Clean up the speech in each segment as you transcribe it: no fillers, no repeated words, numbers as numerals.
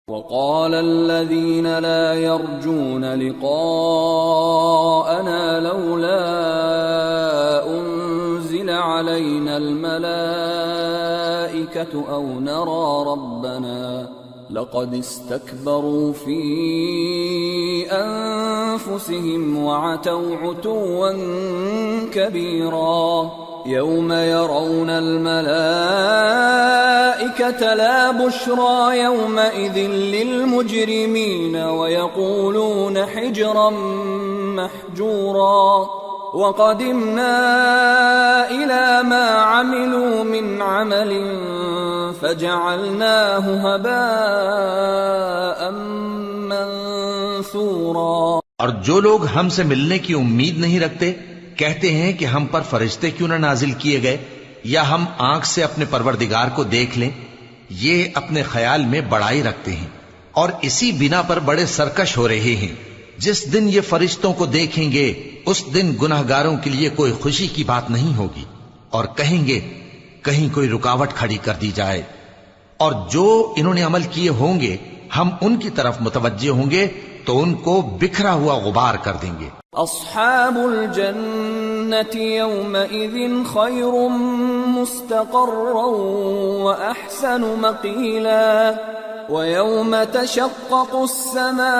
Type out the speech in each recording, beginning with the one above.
وقال الذين لا يرجون لقاءنا لولا أنزل علينا الملائكة أو نرى ربنا لقد استكبروا في أنفسهم وعتوا عتوا كبيرا يوم يرون الملائكة لا بشرى يومئذ للمجرمين ويقولون حجرا محجورا وقدمنا إلى ما عملوا من عمل فجعلناه هباء منثورا۔ اور جو لوگ ہم سے ملنے کی امید نہیں رکھتے کہتے ہیں کہ ہم پر فرشتے کیوں نہ نازل کیے گئے یا ہم آنکھ سے اپنے پروردگار کو دیکھ لیں، یہ اپنے خیال میں بڑائی رکھتے ہیں اور اسی بنا پر بڑے سرکش ہو رہے ہیں۔ جس دن یہ فرشتوں کو دیکھیں گے اس دن گناہگاروں کے لیے کوئی خوشی کی بات نہیں ہوگی اور کہیں گے کہیں کوئی رکاوٹ کھڑی کر دی جائے، اور جو انہوں نے عمل کیے ہوں گے ہم ان کی طرف متوجہ ہوں گے تو ان کو بکھرا ہوا غبار کر دیں گے۔ اصحاب الجنة يومئذ خير مستقرا واحسن مقيلا ويوم تشقق السماء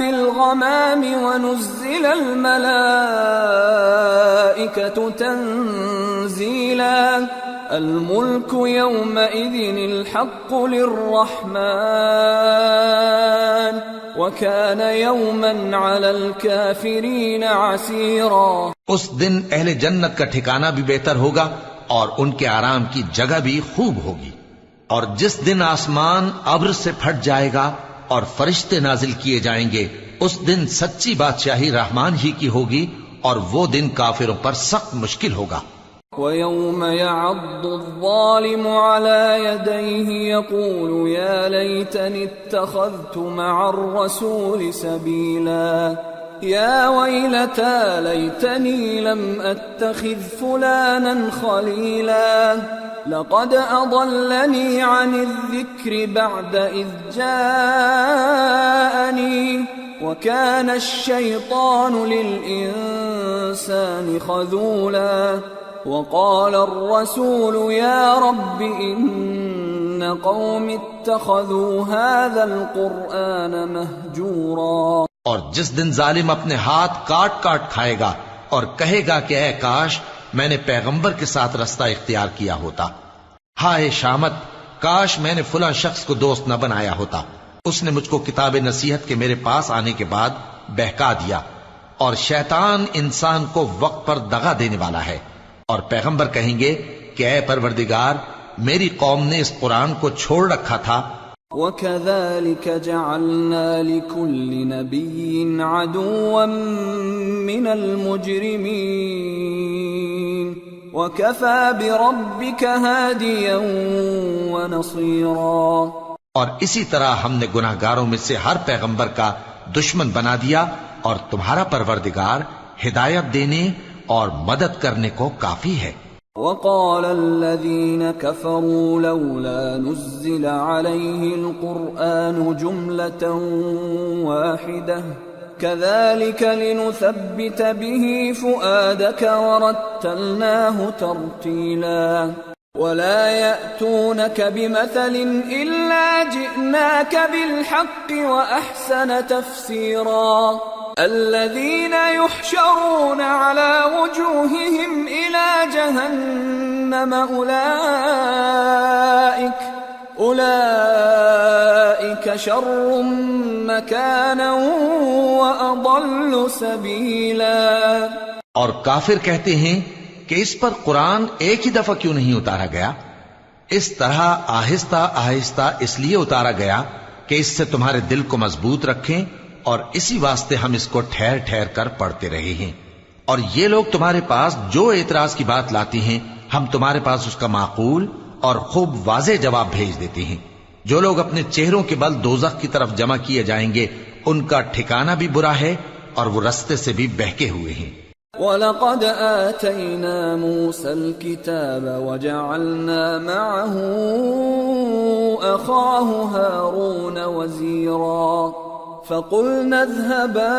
بالغمام ونزل الملائكة تنزيلا الملك يومئذ الحق للرحمن وكان يوما على الكافرين عسيرا۔ اس دن اہل جنت کا ٹھکانہ بھی بہتر ہوگا اور ان کے آرام کی جگہ بھی خوب ہوگی۔ اور جس دن آسمان ابر سے پھٹ جائے گا اور فرشتے نازل کیے جائیں گے اس دن سچی بادشاہی رحمان ہی کی ہوگی اور وہ دن کافروں پر سخت مشکل ہوگا۔ وَيَوْمَ يَعَضُّ الظَّالِمُ عَلَى يَدَيْهِ يَقُولُ يَا لَيْتَنِي اتَّخَذْتُ مَعَ الرَّسُولِ سَبِيلًا يَا وَيْلَتَى لَيْتَنِي لَمْ أَتَّخِذْ فُلَانًا خَلِيلًا لقد أضلني عن الذكر بعد إذ جاءني وكان الشيطان للإنسان خذولا وقال الرسول يا رب إن قوم اتخذوا هذا القرآن مهجورا۔ اور جس دن ظالم اپنے ہاتھ کاٹ کاٹ کھائے گا اور کہے گا کہ اے کاش میں نے پیغمبر کے ساتھ رستہ اختیار کیا ہوتا، ہائے شامت کاش میں نے فلاں شخص کو دوست نہ بنایا ہوتا، اس نے مجھ کو کتاب نصیحت کے میرے پاس آنے کے بعد بہکا دیا۔ اور شیطان انسان کو وقت پر دغا دینے والا ہے، اور پیغمبر کہیں گے کہ اے پروردگار میری قوم نے اس قرآن کو چھوڑ رکھا تھا۔ وَكَذَلِكَ جَعَلْنَا لِكُلِّ نَبِيٍّ عَدُوًّا مِّنَ الْمُجْرِمِينَ وَكَفَى بِرَبِّكَ هَادِيًا وَنَصِيرًا۔ اور اسی طرح ہم نے گناہگاروں میں سے ہر پیغمبر کا دشمن بنا دیا، اور تمہارا پروردگار ہدایت دینے اور مدد کرنے کو کافی ہے۔ وقال الذين كفروا لولا نزل عليه القرآن جملة واحدة كذلك لنثبت به فؤادك ورتلناه ترتيلا ولا يأتونك بمثل إلا جئناك بالحق وأحسن تفسيرا الذين يحشرون على وجوههم إلى جهنم أولئك شر مكانا وأضل سبيلا۔ اور کافر کہتے ہیں کہ اس پر قرآن ایک ہی دفعہ کیوں نہیں اتارا گیا؟ اس طرح آہستہ آہستہ اس لیے اتارا گیا کہ اس سے تمہارے دل کو مضبوط رکھیں، اور اسی واسطے ہم اس کو ٹھہر ٹھہر کر پڑھتے رہے ہیں۔ اور یہ لوگ تمہارے پاس جو اعتراض کی بات لاتی ہیں ہم تمہارے پاس اس کا معقول اور خوب واضح جواب بھیج دیتے ہیں۔ جو لوگ اپنے چہروں کے بل دوزخ کی طرف جمع کیے جائیں گے ان کا ٹھکانہ بھی برا ہے اور وہ رستے سے بھی بہکے ہوئے ہیں۔ وَلَقَدْ آتَيْنَا مُوسَى الْكِتَابَ وَجَعَلْنَا مَعَهُ أَخَاهُ هَارُونَ وَزِيرًا فَقُلْنَا اذْهَبَا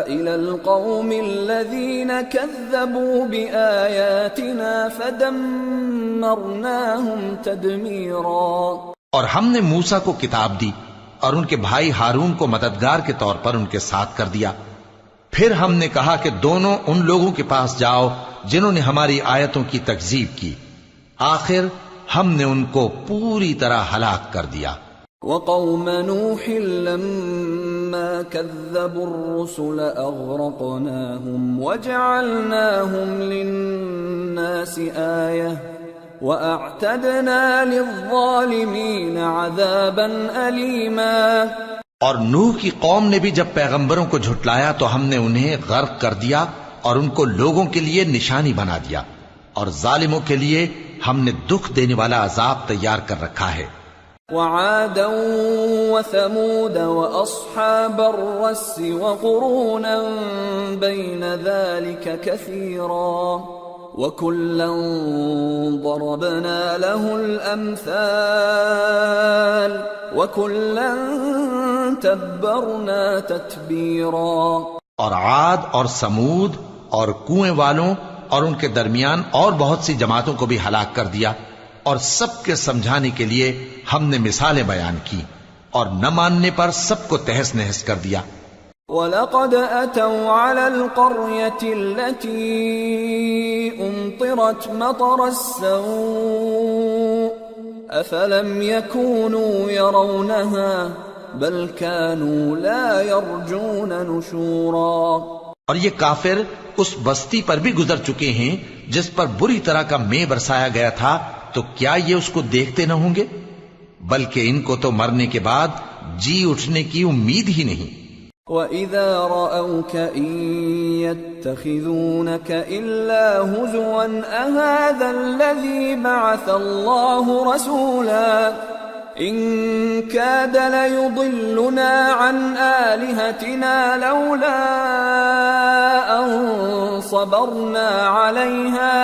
إِلَى الْقَوْمِ الَّذِينَ كَذَّبُوا بِآيَاتِنَا فَدَمَّرْنَاهُمْ تَدْمِيرًا۔ اور ہم نے موسیٰ کو کتاب دی اور ان کے بھائی ہارون کو مددگار کے طور پر ان کے ساتھ کر دیا۔ پھر ہم نے کہا کہ دونوں ان لوگوں کے پاس جاؤ جنہوں نے ہماری آیتوں کی تکذیب کی، آخر ہم نے ان کو پوری طرح ہلاک کر دیا۔ وَقَوْمَ نُوحٍ لَمَّا كَذَّبُوا الرُّسُلَ أَغْرَقْنَاهُمْ وَجَعَلْنَاهُمْ لِلنَّاسِ آيَةً وَأَعْتَدْنَا لِلظَّالِمِينَ عَذَابًا أَلِيمًا۔ اور نوح کی قوم نے بھی جب پیغمبروں کو جھٹلایا تو ہم نے انہیں غرق کر دیا اور ان کو لوگوں کے لیے نشانی بنا دیا، اور ظالموں کے لیے ہم نے دکھ دینے والا عذاب تیار کر رکھا ہے۔ وعادا وثمود وأصحاب الرس وقرونا بين ذلك كثيرا وكلا ضربنا له الأمثال وكلا تبرنا تتبیرا۔ اور عاد اور سمود اور کنویں والوں اور ان کے درمیان اور بہت سی جماعتوں کو بھی ہلاک کر دیا، اور سب کے سمجھانے کے لیے ہم نے مثالیں بیان کی، اور نہ ماننے پر سب کو تہس نہس کر دیا۔ وَلَقَدْ أَتَوْا عَلَى الْقَرْيَةِ الَّتِي أُمْطِرَتْ مَطَرَ السَّوْءِ أَفَلَمْ يَكُونُوا يَرَوْنَهَا بَلْ كَانُوا لَا يَرْجُونَ نُشُورًا۔ اور یہ کافر اس بستی پر بھی گزر چکے ہیں جس پر بری طرح کا مے برسایا گیا تھا، تو کیا یہ اس کو دیکھتے نہ ہوں گے؟ بلکہ ان کو تو مرنے کے بعد جی اٹھنے کی امید ہی نہیں۔ وَإِذَا رَأَوْكَ إِن يَتَّخِذُونَكَ إِلَّا هُزُوًا أَهَذَا الَّذِي بَعَثَ اللَّهُ رَسُولًا إِن كَادَ لَيُضِلُّنَا عَنْ آلِهَتِنَا لَوْلَا أَن صَبَرْنَا عَلَيْهَا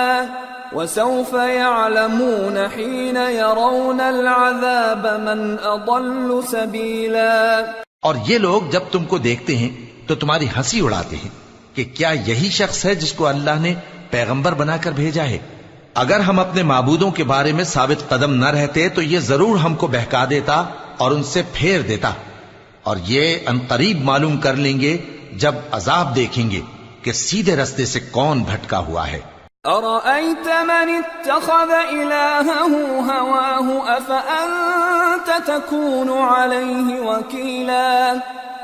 وَسَوْفَ يَعْلَمُونَ حِينَ يَرَوْنَ الْعَذَابَ مَنْ أَضَلُّ سَبِيلًا۔ اور یہ لوگ جب تم کو دیکھتے ہیں تو تمہاری ہنسی اڑاتے ہیں کہ کیا یہی شخص ہے جس کو اللہ نے پیغمبر بنا کر بھیجا ہے؟ اگر ہم اپنے معبودوں کے بارے میں ثابت قدم نہ رہتے تو یہ ضرور ہم کو بہکا دیتا اور ان سے پھیر دیتا، اور یہ عنقریب معلوم کر لیں گے جب عذاب دیکھیں گے کہ سیدھے رستے سے کون بھٹکا ہوا ہے۔ أَرَأَيْتَ مَنِ اتَّخَذَ إِلَٰهَهُ هَوَاهُ أَفَأَنتَ تَكُونُ عَلَيْهِ وَكِيلًا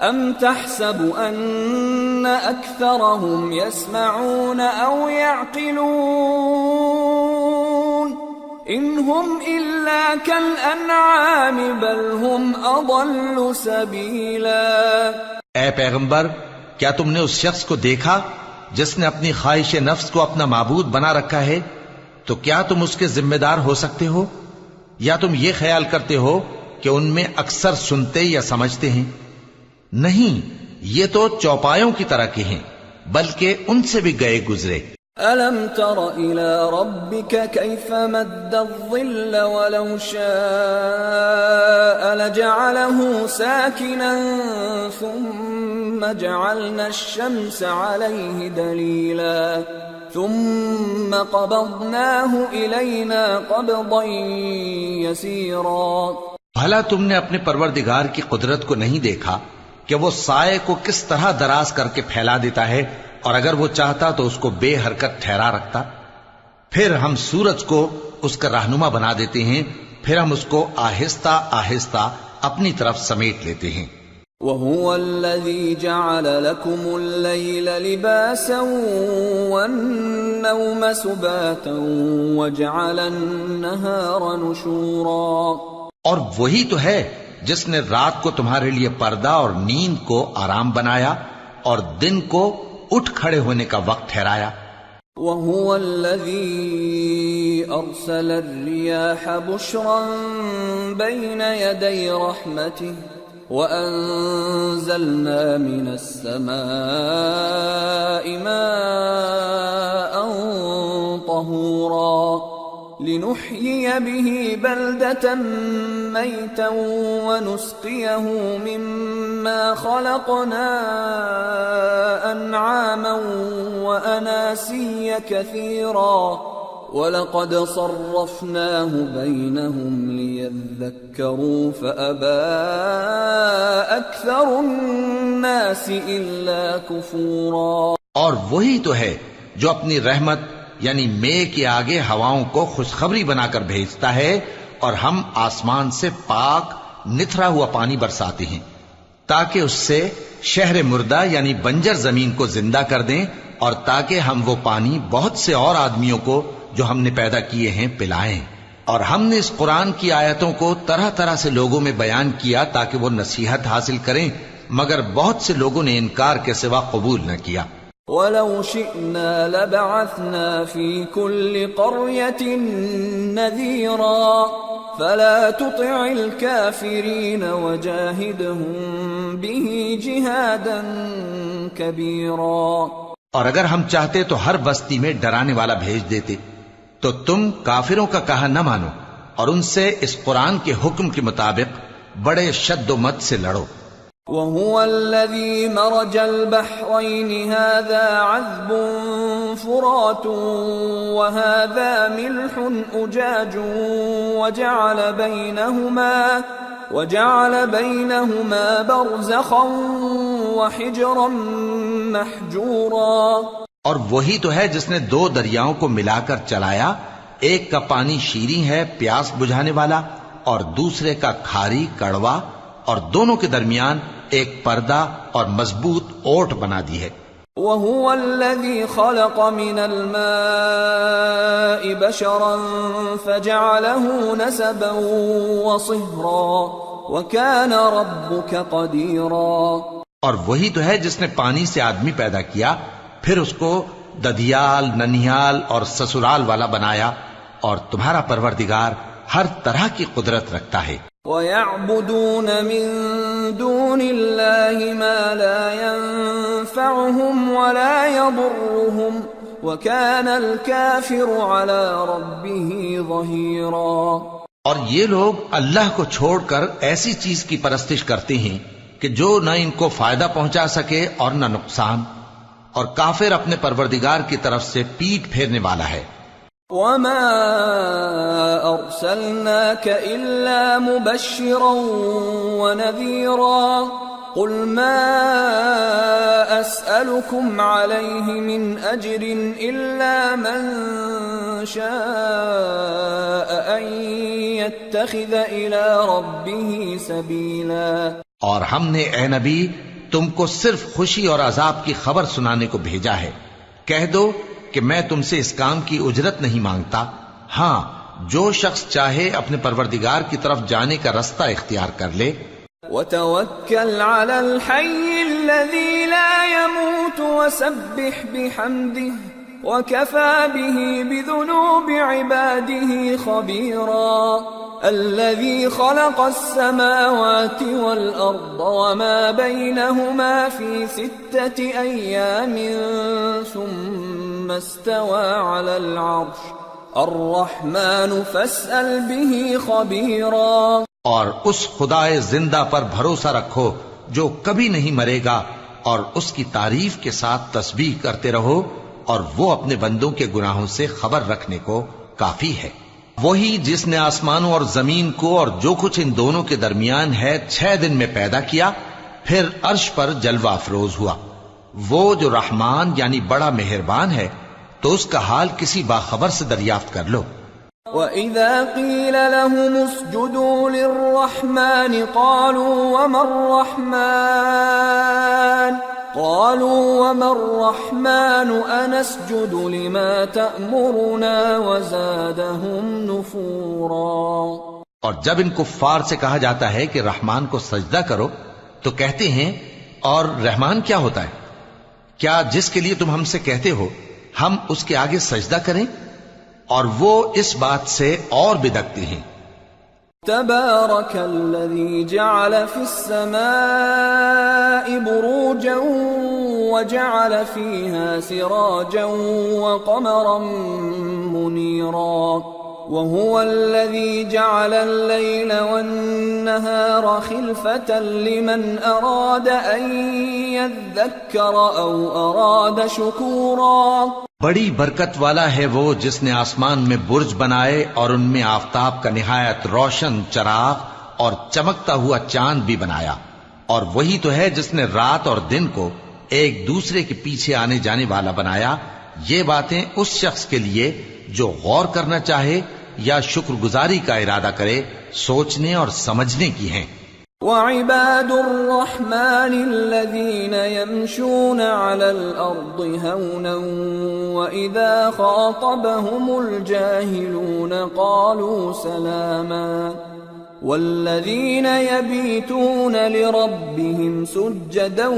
أَمْ تَحْسَبُ أَنَّ أَكْثَرَهُمْ يَسْمَعُونَ أَوْ يَعْقِلُونَ إِنْ هُمْ إِلَّا كَالْأَنْعَامِ بَلْ هُمْ أَضَلُّ سَبِيلًا۔ اے پیغمبر، کیا تم نے اس شخص کو دیکھا جس نے اپنی خواہش نفس کو اپنا معبود بنا رکھا ہے؟ تو کیا تم اس کے ذمہ دار ہو سکتے ہو؟ یا تم یہ خیال کرتے ہو کہ ان میں اکثر سنتے یا سمجھتے ہیں؟ نہیں، یہ تو چوپایوں کی طرح کے ہیں، بلکہ ان سے بھی گئے گزرے۔ أَلَمْ تَرَ إِلَى رَبِّكَ كَيْفَ مَدَّ الظِّلَّ وَلَوْ شَاءَ لَجَعَلَهُ سَاكِنًا ثُمَّ جَعَلْنَا الشَّمْسَ عَلَيْهِ دَلِيلًا ثُمَّ قَبَضْنَاهُ إِلَيْنَا قَبْضًا يَسِيرًا۔ بھلا تم نے اپنے پروردگار کی قدرت کو نہیں دیکھا کہ وہ سائے کو کس طرح دراز کر کے پھیلا دیتا ہے، اور اگر وہ چاہتا تو اس کو بے حرکت ٹھہرا رکھتا؟ پھر ہم سورج کو اس کا رہنما بنا دیتے ہیں، پھر ہم اس کو آہستہ آہستہ اپنی طرف سمیٹ لیتے ہیں۔ وَهُوَ الَّذِي جَعَلَ لَكُمُ اللَّيْلَ لِبَاسًا وَالنَّوْمَ سُبَاتًا وَجَعَلَ النَّهَارَ نُشُورًا۔ اور وہی تو ہے جس نے رات کو تمہارے لیے پردہ اور نیند کو آرام بنایا اور دن کو اٹھ کھڑے ہونے کا وقت ٹھہرایا۔ وَهُوَ الَّذِي أَرْسَلَ الرِّيَاحَ بُشْرًا بَيْنَ يَدَيْ رَحْمَتِهِ وَأَنزَلْنَا مِنَ السَّمَاءِ مَاءً طَهُورًا لِنُحْيِيَ بِهِ بَلْدَةً مَيْتًا وَنُسْقِيَهُ مِمَّا خَلَقْنَا أَنْعَامًا وَأَنَاسِيَّ كَثِيرًا وَلَقَدْ صَرَّفْنَاهُ بَيْنَهُمْ لِيَذَّكَّرُوا فَأَبَى أَكْثَرُ النَّاسِ إِلَّا كُفُورًا۔ اور وہی تو ہے جو اپنی رحمت یعنی مے کے آگے ہواؤں کو خوشخبری بنا کر بھیجتا ہے، اور ہم آسمان سے پاک نتھرا ہوا پانی برساتے ہیں تاکہ اس سے شہر مردہ یعنی بنجر زمین کو زندہ کر دیں، اور تاکہ ہم وہ پانی بہت سے اور آدمیوں کو جو ہم نے پیدا کیے ہیں پلائیں۔ اور ہم نے اس قرآن کی آیتوں کو طرح طرح سے لوگوں میں بیان کیا تاکہ وہ نصیحت حاصل کریں، مگر بہت سے لوگوں نے انکار کے سوا قبول نہ کیا۔ وَلَوْ شِئْنَا لَبَعَثْنَا فِي كُلِّ قَرْيَةٍ نَذِيرًا فَلَا تُطِعِ الْكَافِرِينَ وَجَاهِدْهُمْ بِهِ جِهَادًا كَبِيرًا۔ اور اگر ہم چاہتے تو ہر بستی میں ڈرانے والا بھیج دیتے، تو تم کافروں کا کہا نہ مانو اور ان سے اس قرآن کے حکم کے مطابق بڑے شد و مت سے لڑو۔ وَهُوَ الَّذِي مَرَجَ الْبَحْرَيْنِ هَذَا عَذْبٌ فُرَاتٌ وَهَذَا مِلْحٌ أُجَاجٌ وَجَعَلَ بَيْنَهُمَا بَرْزَخًا وَحِجْرًا مَحْجُورًا۔ اور وہی تو ہے جس نے دو دریاؤں کو ملا کر چلایا، ایک کا پانی شیریں ہے پیاس بجھانے والا، اور دوسرے کا کھاری کڑوا، اور دونوں کے درمیان ایک پردہ اور مضبوط اوٹ بنا دی ہے۔ وَهُوَ الَّذِي خَلَقَ مِنَ الْمَاءِ بَشَرًا فَجَعَلَهُ نَسَبًا وَصِهْرًا وَكَانَ رَبُّكَ قَدِيرًا۔ اور وہی تو ہے جس نے پانی سے آدمی پیدا کیا، پھر اس کو ددیال، ننیال اور سسرال والا بنایا، اور تمہارا پروردگار ہر طرح کی قدرت رکھتا ہے۔ وَيَعْبُدُونَ مِن دُونِ اللَّهِ مَا لَا يَنفَعُهُمْ وَلَا يَضُرُّهُمْ وَكَانَ الْكَافِرُ عَلَى رَبِّهِ ظَهِيرًا۔ اور یہ لوگ اللہ کو چھوڑ کر ایسی چیز کی پرستش کرتے ہیں کہ جو نہ ان کو فائدہ پہنچا سکے اور نہ نقصان، اور کافر اپنے پروردگار کی طرف سے پیٹ پھیرنے والا ہے۔ وَمَا أَرْسَلْنَاكَ إِلَّا مُبَشِّرًا وَنَذِيرًا قُلْ مَا أَسْأَلُكُمْ عَلَيْهِ مِنْ أَجْرٍ إِلَّا مَنْ شَاءَ أَنْ يَتَّخِذَ إِلَى رَبِّهِ سَبِيلًا۔ اور ہم نے اے نبی تم کو صرف خوشی اور عذاب کی خبر سنانے کو بھیجا ہے۔ کہہ دو کہ میں تم سے اس کام کی اجرت نہیں مانگتا، ہاں جو شخص چاہے اپنے پروردگار کی طرف جانے کا رستہ اختیار کر لے۔ وَتَوَكَّلْ عَلَى الْحَيِّ الَّذِي لَا يَمُوتُ وَسَبِّحْ بِحَمْدِهِ وَكَفَى بِهِ بِذُنُوبِ عِبَادِهِ خَبِيرًا الَّذِي خَلَقَ السَّمَاوَاتِ وَالْأَرْضَ وَمَا بَيْنَهُمَا فِي 6 أَيَّامٍ ثُمَّ اسْتَوَى عَلَى الْعَرْشِ الرَّحْمَنُ فَاسْأَلْ بِهِ خَبِيرًا۔ اور اس خدائے زندہ پر بھروسہ رکھو جو کبھی نہیں مرے گا، اور اس کی تعریف کے ساتھ تسبیح کرتے رہو، اور وہ اپنے بندوں کے گناہوں سے خبر رکھنے کو کافی ہے۔ وہی جس نے آسمانوں اور زمین کو اور جو کچھ ان دونوں کے درمیان ہے 6 دن میں پیدا کیا، پھر عرش پر جلوہ افروز ہوا۔ وہ جو رحمان یعنی بڑا مہربان ہے، تو اس کا حال کسی باخبر سے دریافت کر لو۔ وَإِذَا قِيلَ لَهُمُ اسْجُدُوا لِلرَّحْمَنِ قَالُوا وَمَا الرَّحْمَنُ أَنَسْجُدُ لِمَا تَأْمُرُنَا وَزَادَهُمْ نُفُورًا۔ اور جب ان کفار سے کہا جاتا ہے کہ رحمان کو سجدہ کرو، تو کہتے ہیں اور رحمان کیا ہوتا ہے؟ کیا جس کے لیے تم ہم سے کہتے ہو ہم اس کے آگے سجدہ کریں؟ اور وہ اس بات سے اور بدکتے ہیں تبارك الذي جعل في السماء بروجا وجعل فيها سراجا وقمرا منيرا وهو الذي جعل الليل والنهار خلفة لمن أراد أن يذكر أو أراد شكورا. بڑی برکت والا ہے وہ جس نے آسمان میں برج بنائے اور ان میں آفتاب کا نہایت روشن چراغ اور چمکتا ہوا چاند بھی بنایا، اور وہی تو ہے جس نے رات اور دن کو ایک دوسرے کے پیچھے آنے جانے والا بنایا. یہ باتیں اس شخص کے لیے جو غور کرنا چاہے یا شکر گزاری کا ارادہ کرے سوچنے اور سمجھنے کی ہیں. وعباد الرحمن الذين يمشون على الأرض هونا وإذا خاطبهم الجاهلون قالوا سلاما والذين يبيتون لربهم سجدا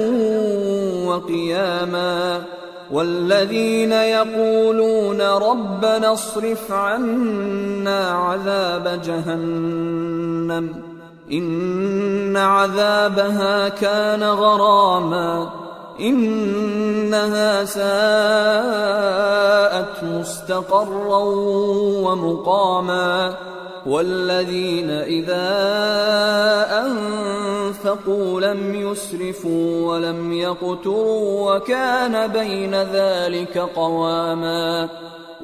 وقياما والذين يقولون ربنا اصرف عنا عذاب جهنم إن عذابها كان غراما إنها ساءت مستقرا ومقاما والذين إذا أنفقوا لم يسرفوا ولم يقتروا وكان بين ذلك قواما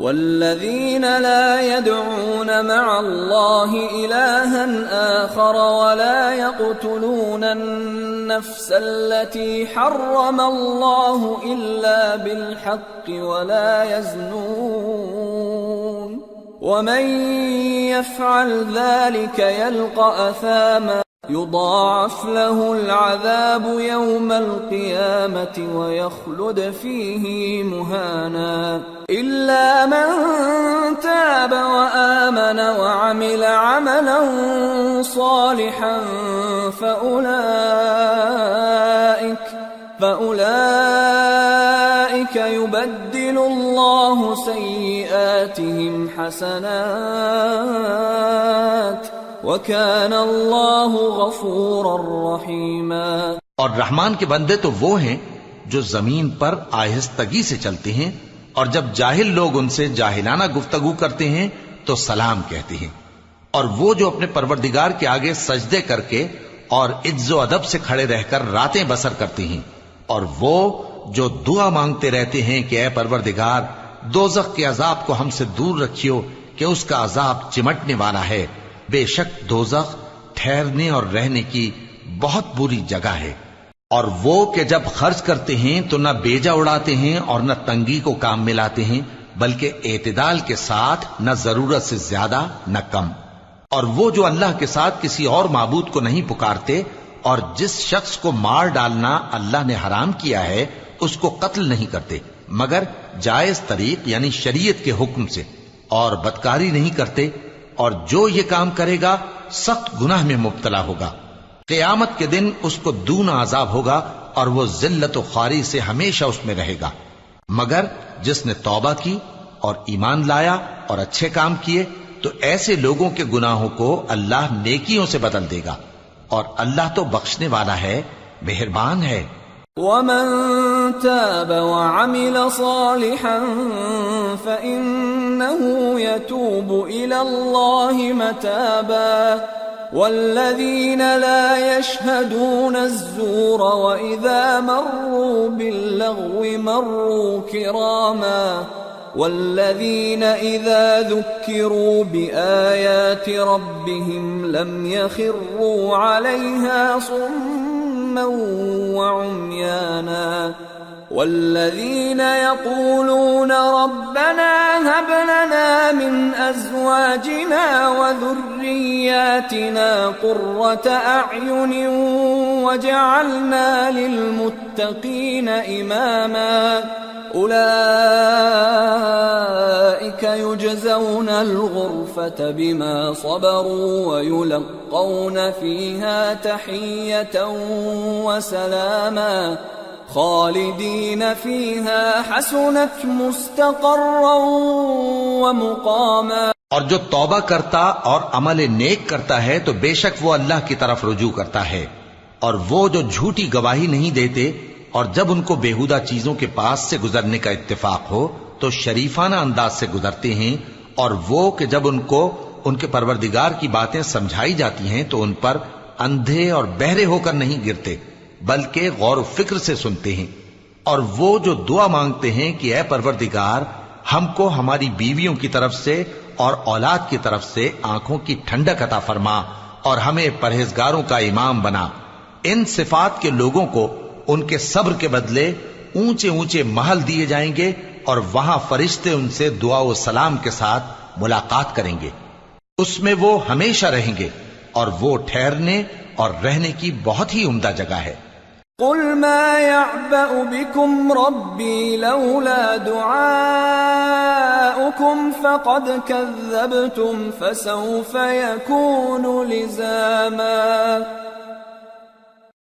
والذين لا يدعون مع الله إلها آخر ولا يقتلون النفس التي حرم الله إلا بالحق ولا يزنون ومن يفعل ذلك يلقى أثاما يضاعف له العذاب يوم القيامة ويخلد فيه مهانا إلا من تاب وآمن وعمل عملا صالحا فأولئك يبدل الله سيئاتهم حسنات وَكَانَ اللَّهُ غَفُورًا رَحِيمًا. اور رحمان کے بندے تو وہ ہیں جو زمین پر آہستگی سے چلتے ہیں، اور جب جاہل لوگ ان سے جاہلانہ گفتگو کرتے ہیں تو سلام کہتے ہیں، اور وہ جو اپنے پروردگار کے آگے سجدے کر کے اور عز و ادب سے کھڑے رہ کر راتیں بسر کرتے ہیں، اور وہ جو دعا مانگتے رہتے ہیں کہ اے پروردگار دوزخ کے عذاب کو ہم سے دور رکھیو کہ اس کا عذاب چمٹنے والا ہے. بے شک دوزخ ٹھہرنے اور رہنے کی بہت بری جگہ ہے. اور وہ کہ جب خرچ کرتے ہیں تو نہ بیجا اڑاتے ہیں اور نہ تنگی کو کام میں لاتے ہیں، بلکہ اعتدال کے ساتھ نہ ضرورت سے زیادہ نہ کم. اور وہ جو اللہ کے ساتھ کسی اور معبود کو نہیں پکارتے، اور جس شخص کو مار ڈالنا اللہ نے حرام کیا ہے اس کو قتل نہیں کرتے مگر جائز طریق یعنی شریعت کے حکم سے، اور بدکاری نہیں کرتے، اور جو یہ کام کرے گا سخت گناہ میں مبتلا ہوگا. قیامت کے دن اس کو دونا عذاب ہوگا اور وہ ذلت و خواری سے ہمیشہ اس میں رہے گا. مگر جس نے توبہ کی اور ایمان لایا اور اچھے کام کیے تو ایسے لوگوں کے گناہوں کو اللہ نیکیوں سے بدل دے گا، اور اللہ تو بخشنے والا ہے، مہربان ہے. وَمَن تَابَ وَعَمِلَ صَالِحًا فَإِنَّهُ يَتُوبُ إِلَى اللَّهِ مَتَابًا وَالَّذِينَ لَا يَشْهَدُونَ الزُّورَ وَإِذَا مَرُّوا بِاللَّغْوِ مَرُّوا كِرَامًا والذين إذا ذكروا بآيات ربهم لم يخروا عليها صما وعميانا والذين يقولون ربنا هب لنا من أزواجنا وذرياتنا قرة أعين وجعلنا للمتقين إماما أولئك يجزون الغرفة بما صبروا ويلقون فيها تحية وسلاما خالدين فيها حسنت مستقرا ومقاما. اور جو توبہ کرتا اور عمل نیک کرتا ہے تو بے شک وہ اللہ کی طرف رجوع کرتا ہے، اور وہ جو جھوٹی گواہی نہیں دیتے اور جب ان کو بیہودہ چیزوں کے پاس سے گزرنے کا اتفاق ہو تو شریفانہ انداز سے گزرتے ہیں، اور وہ کہ جب ان کو ان کے پروردگار کی باتیں سمجھائی جاتی ہیں تو ان پر اندھے اور بہرے ہو کر نہیں گرتے بلکہ غور و فکر سے سنتے ہیں، اور وہ جو دعا مانگتے ہیں کہ اے پروردگار ہم کو ہماری بیویوں کی طرف سے اور اولاد کی طرف سے آنکھوں کی ٹھنڈک عطا فرما اور ہمیں پرہیزگاروں کا امام بنا، ان صفات کے لوگوں کو ان کے صبر کے بدلے اونچے اونچے محل دیے جائیں گے، اور وہاں فرشتے ان سے دعا و سلام کے ساتھ ملاقات کریں گے، اس میں وہ ہمیشہ رہیں گے، اور وہ ٹھہرنے اور رہنے کی بہت ہی عمدہ جگہ ہے۔ قل ما يعبأ بكم ربي لولا دعاؤكم فقد كذبتم فسوف يكون لزاما۔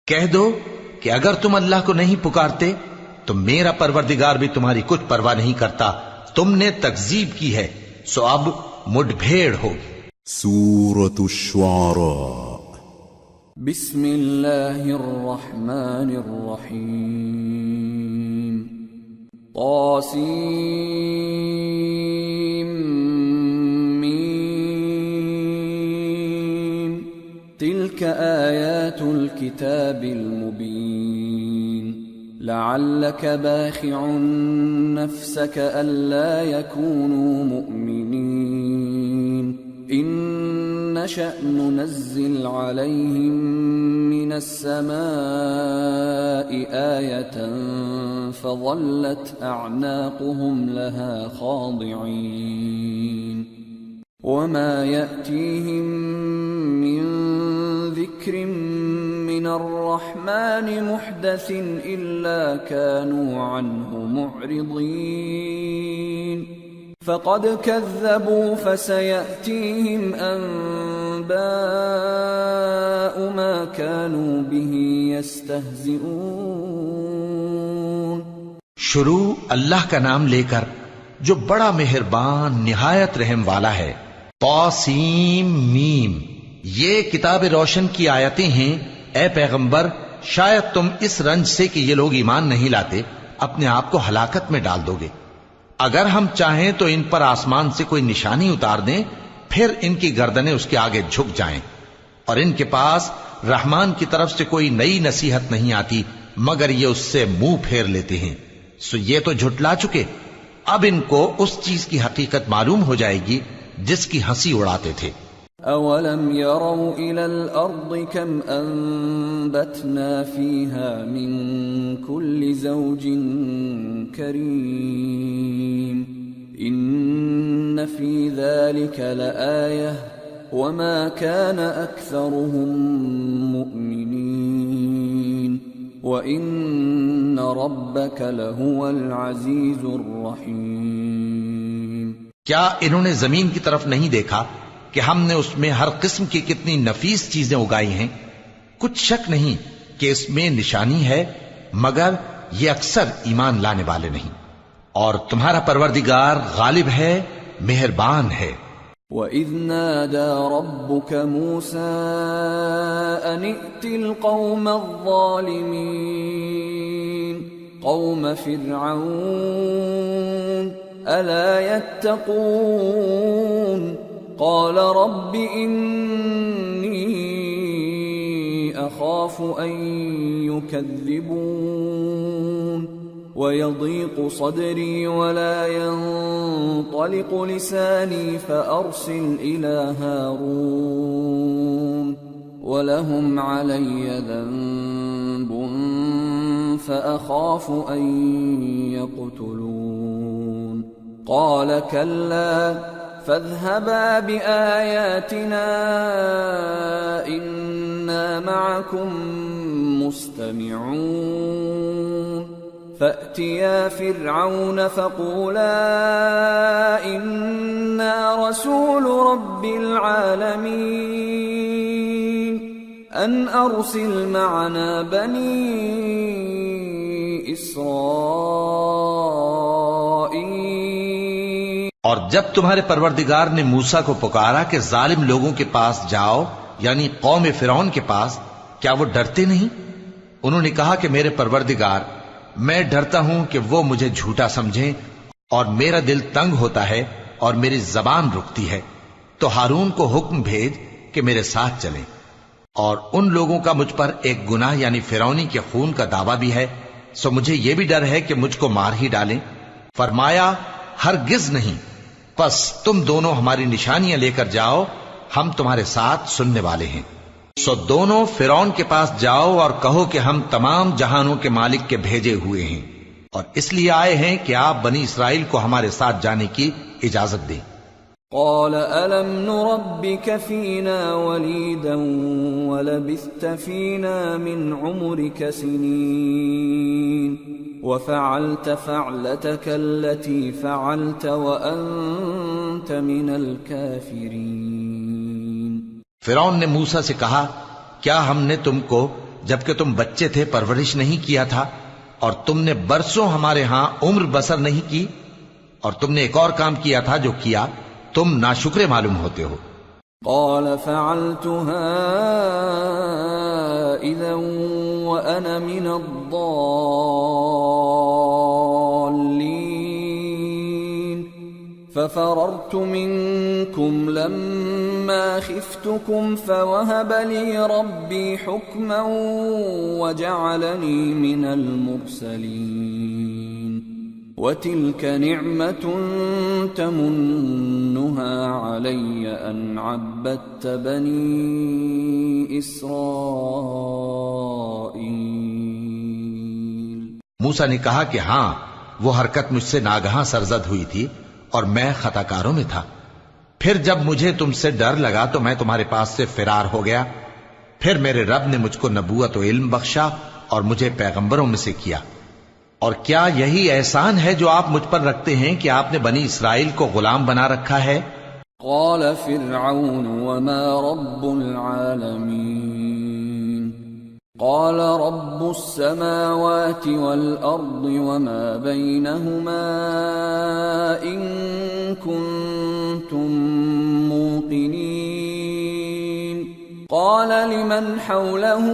کہہ دو کہ اگر تم اللہ کو نہیں پکارتے تو میرا پروردگار بھی تمہاری کچھ پرواہ نہیں کرتا، تم نے تکذیب کی ہے سو اب مڈ بھیڑ ہوگی۔ سورة الشعراء۔ بسم اللہ الرحمن الرحیم۔ طاسیم میم۔ تلك آیات الكتاب المبین۔ لعلك باخع نفسك ألا يكونوا مؤمنين إن نشأ ننزل عليهم من السماء آية فظلت أعناقهم لها خاضعين وما يأتيهم من ذكر من الرحمن محدث إلا كانوا عنه معرضين فقد كذبوا فسيأتيهم أنباء ما كانوا به يستهزئون۔ شروع اللہ کا نام لے کر جو بڑا مہربان نہایت رحم والا ہے۔ طاسیم میم، یہ کتاب روشن کی آیتیں ہیں۔ اے پیغمبر شاید تم اس رنج سے کہ یہ لوگ ایمان نہیں لاتے اپنے آپ کو ہلاکت میں ڈال دو گے۔ اگر ہم چاہیں تو ان پر آسمان سے کوئی نشانی اتار دیں پھر ان کی گردنیں اس کے آگے جھک جائیں، اور ان کے پاس رحمان کی طرف سے کوئی نئی نصیحت نہیں آتی مگر یہ اس سے منہ پھیر لیتے ہیں، سو یہ تو جھٹلا چکے، اب ان کو اس چیز کی حقیقت معلوم ہو جائے گی جس کی ہنسی اڑاتے تھے۔ اولم يروا الى الارض كم انبتنا فيها من كل زوج كريم ان في ذلك لآية وما كان اكثرهم مؤمنين وان ربك لهو العزيز الرحيم۔ کیا انہوں نے زمین کی طرف نہیں دیکھا کہ ہم نے اس میں ہر قسم کی کتنی نفیس چیزیں اگائی ہیں؟ کچھ شک نہیں کہ اس میں نشانی ہے مگر یہ اکثر ایمان لانے والے نہیں، اور تمہارا پروردگار غالب ہے، مہربان ہے۔ وَإِذْ نَادَى رَبُّكَ مُوسَىٰ أَنِ ائْتِ الْقَوْمَ الظَّالِمِينَ قَوْمَ فِرْعَوْنَ أَلَا يَتَّقُونَ قال رب إني أخاف أن يكذبون ويضيق صدري ولا ينطلق لساني فأرسل إلى هارون ولهم علي ذنب فأخاف أن يقتلون قال كلا فاذهبا بآياتنا إنا معكم مستمعون فأتيا فرعون فقولا إنا رسول رب العالمين أن أرسل معنا بني إسرائيل۔ اور جب تمہارے پروردگار نے موسیٰ کو پکارا کہ ظالم لوگوں کے پاس جاؤ، یعنی قوم فرعون کے پاس، کیا وہ ڈرتے نہیں؟ انہوں نے کہا کہ میرے پروردگار، میں ڈرتا ہوں کہ وہ مجھے جھوٹا سمجھیں، اور میرا دل تنگ ہوتا ہے اور میری زبان رکتی ہے، تو ہارون کو حکم بھیج کہ میرے ساتھ چلیں۔ اور ان لوگوں کا مجھ پر ایک گناہ یعنی فرعونی کے خون کا دعویٰ بھی ہے، سو مجھے یہ بھی ڈر ہے کہ مجھ کو مار ہی ڈالیں۔ فرمایا ہرگز نہیں، پس تم دونوں ہماری نشانیاں لے کر جاؤ، ہم تمہارے ساتھ سننے والے ہیں۔ سو دونوں فرعون کے پاس جاؤ اور کہو کہ ہم تمام جہانوں کے مالک کے بھیجے ہوئے ہیں، اور اس لیے آئے ہیں کہ آپ بنی اسرائیل کو ہمارے ساتھ جانے کی اجازت دیں۔ قال ألم نربك فينا وليدا ولبثت فينا من عمرك سنين وفعلت فعلتك التي فعلت وأنت من الكافرين۔ فرعون نے موسیٰ سے کہا، کیا ہم نے تم کو جبکہ تم بچے تھے پرورش نہیں کیا تھا، اور تم نے برسوں ہمارے ہاں عمر بسر نہیں کی، اور تم نے ایک اور کام کیا تھا جو کیا تم ناشکرے معلوم ہوتے ہو۔ قال فعلتها إذا وأنا من الضالين ففررت منكم لما خفتكم فوهب لي ربي حكما وجعلني من المرسلين وَتِلْكَ نِعْمَةٌ تَمُنُّهَا عَلَيَّ أَنْ عَبَّدتَّ بَنِي إِسْرَائِيلَ۔ موسیٰ نے کہا کہ ہاں، وہ حرکت مجھ سے ناگہاں سرزد ہوئی تھی اور میں خطا کاروں میں تھا۔ پھر جب مجھے تم سے ڈر لگا تو میں تمہارے پاس سے فرار ہو گیا، پھر میرے رب نے مجھ کو نبوت و علم بخشا اور مجھے پیغمبروں میں سے کیا۔ اور کیا یہی احسان ہے جو آپ مجھ پر رکھتے ہیں کہ آپ نے بنی اسرائیل کو غلام بنا رکھا ہے؟ قال فرعون وما رب العالمين قال رب السماوات والأرض وما بينهما إن كنتم موقنين قال لمن حوله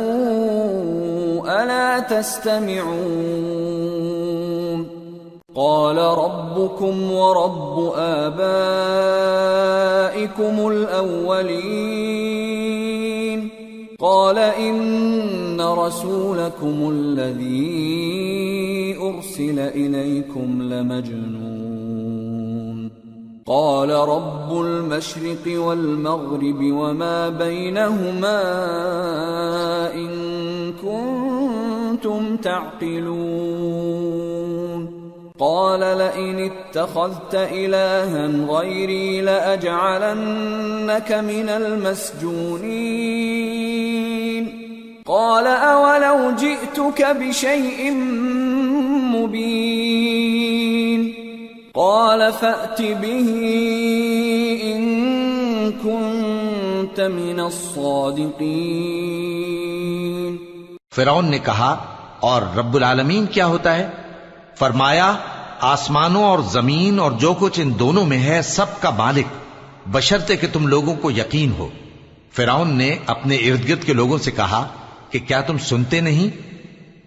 ألا تستمعون قال ربكم ورب آبائكم الأولين قال إن رسولكم الذي أرسل إليكم لمجنون قال رب المشرق والمغرب وما بينهما إن كنتم تعقلون قال لئن اتخذت إلها غيري لأجعلنك من المسجونين قال أولو جئتك بشيء مبين قال فأت به إن كنت من الصادقين۔ فرعون نے کہا، اور رب العالمین کیا ہوتا ہے؟ فرمایا، آسمانوں اور زمین اور جو کچھ ان دونوں میں ہے سب کا مالک، بشرطے کہ تم لوگوں کو یقین ہو۔ فرعون نے اپنے ارد گرد کے لوگوں سے کہا کہ کیا تم سنتے نہیں؟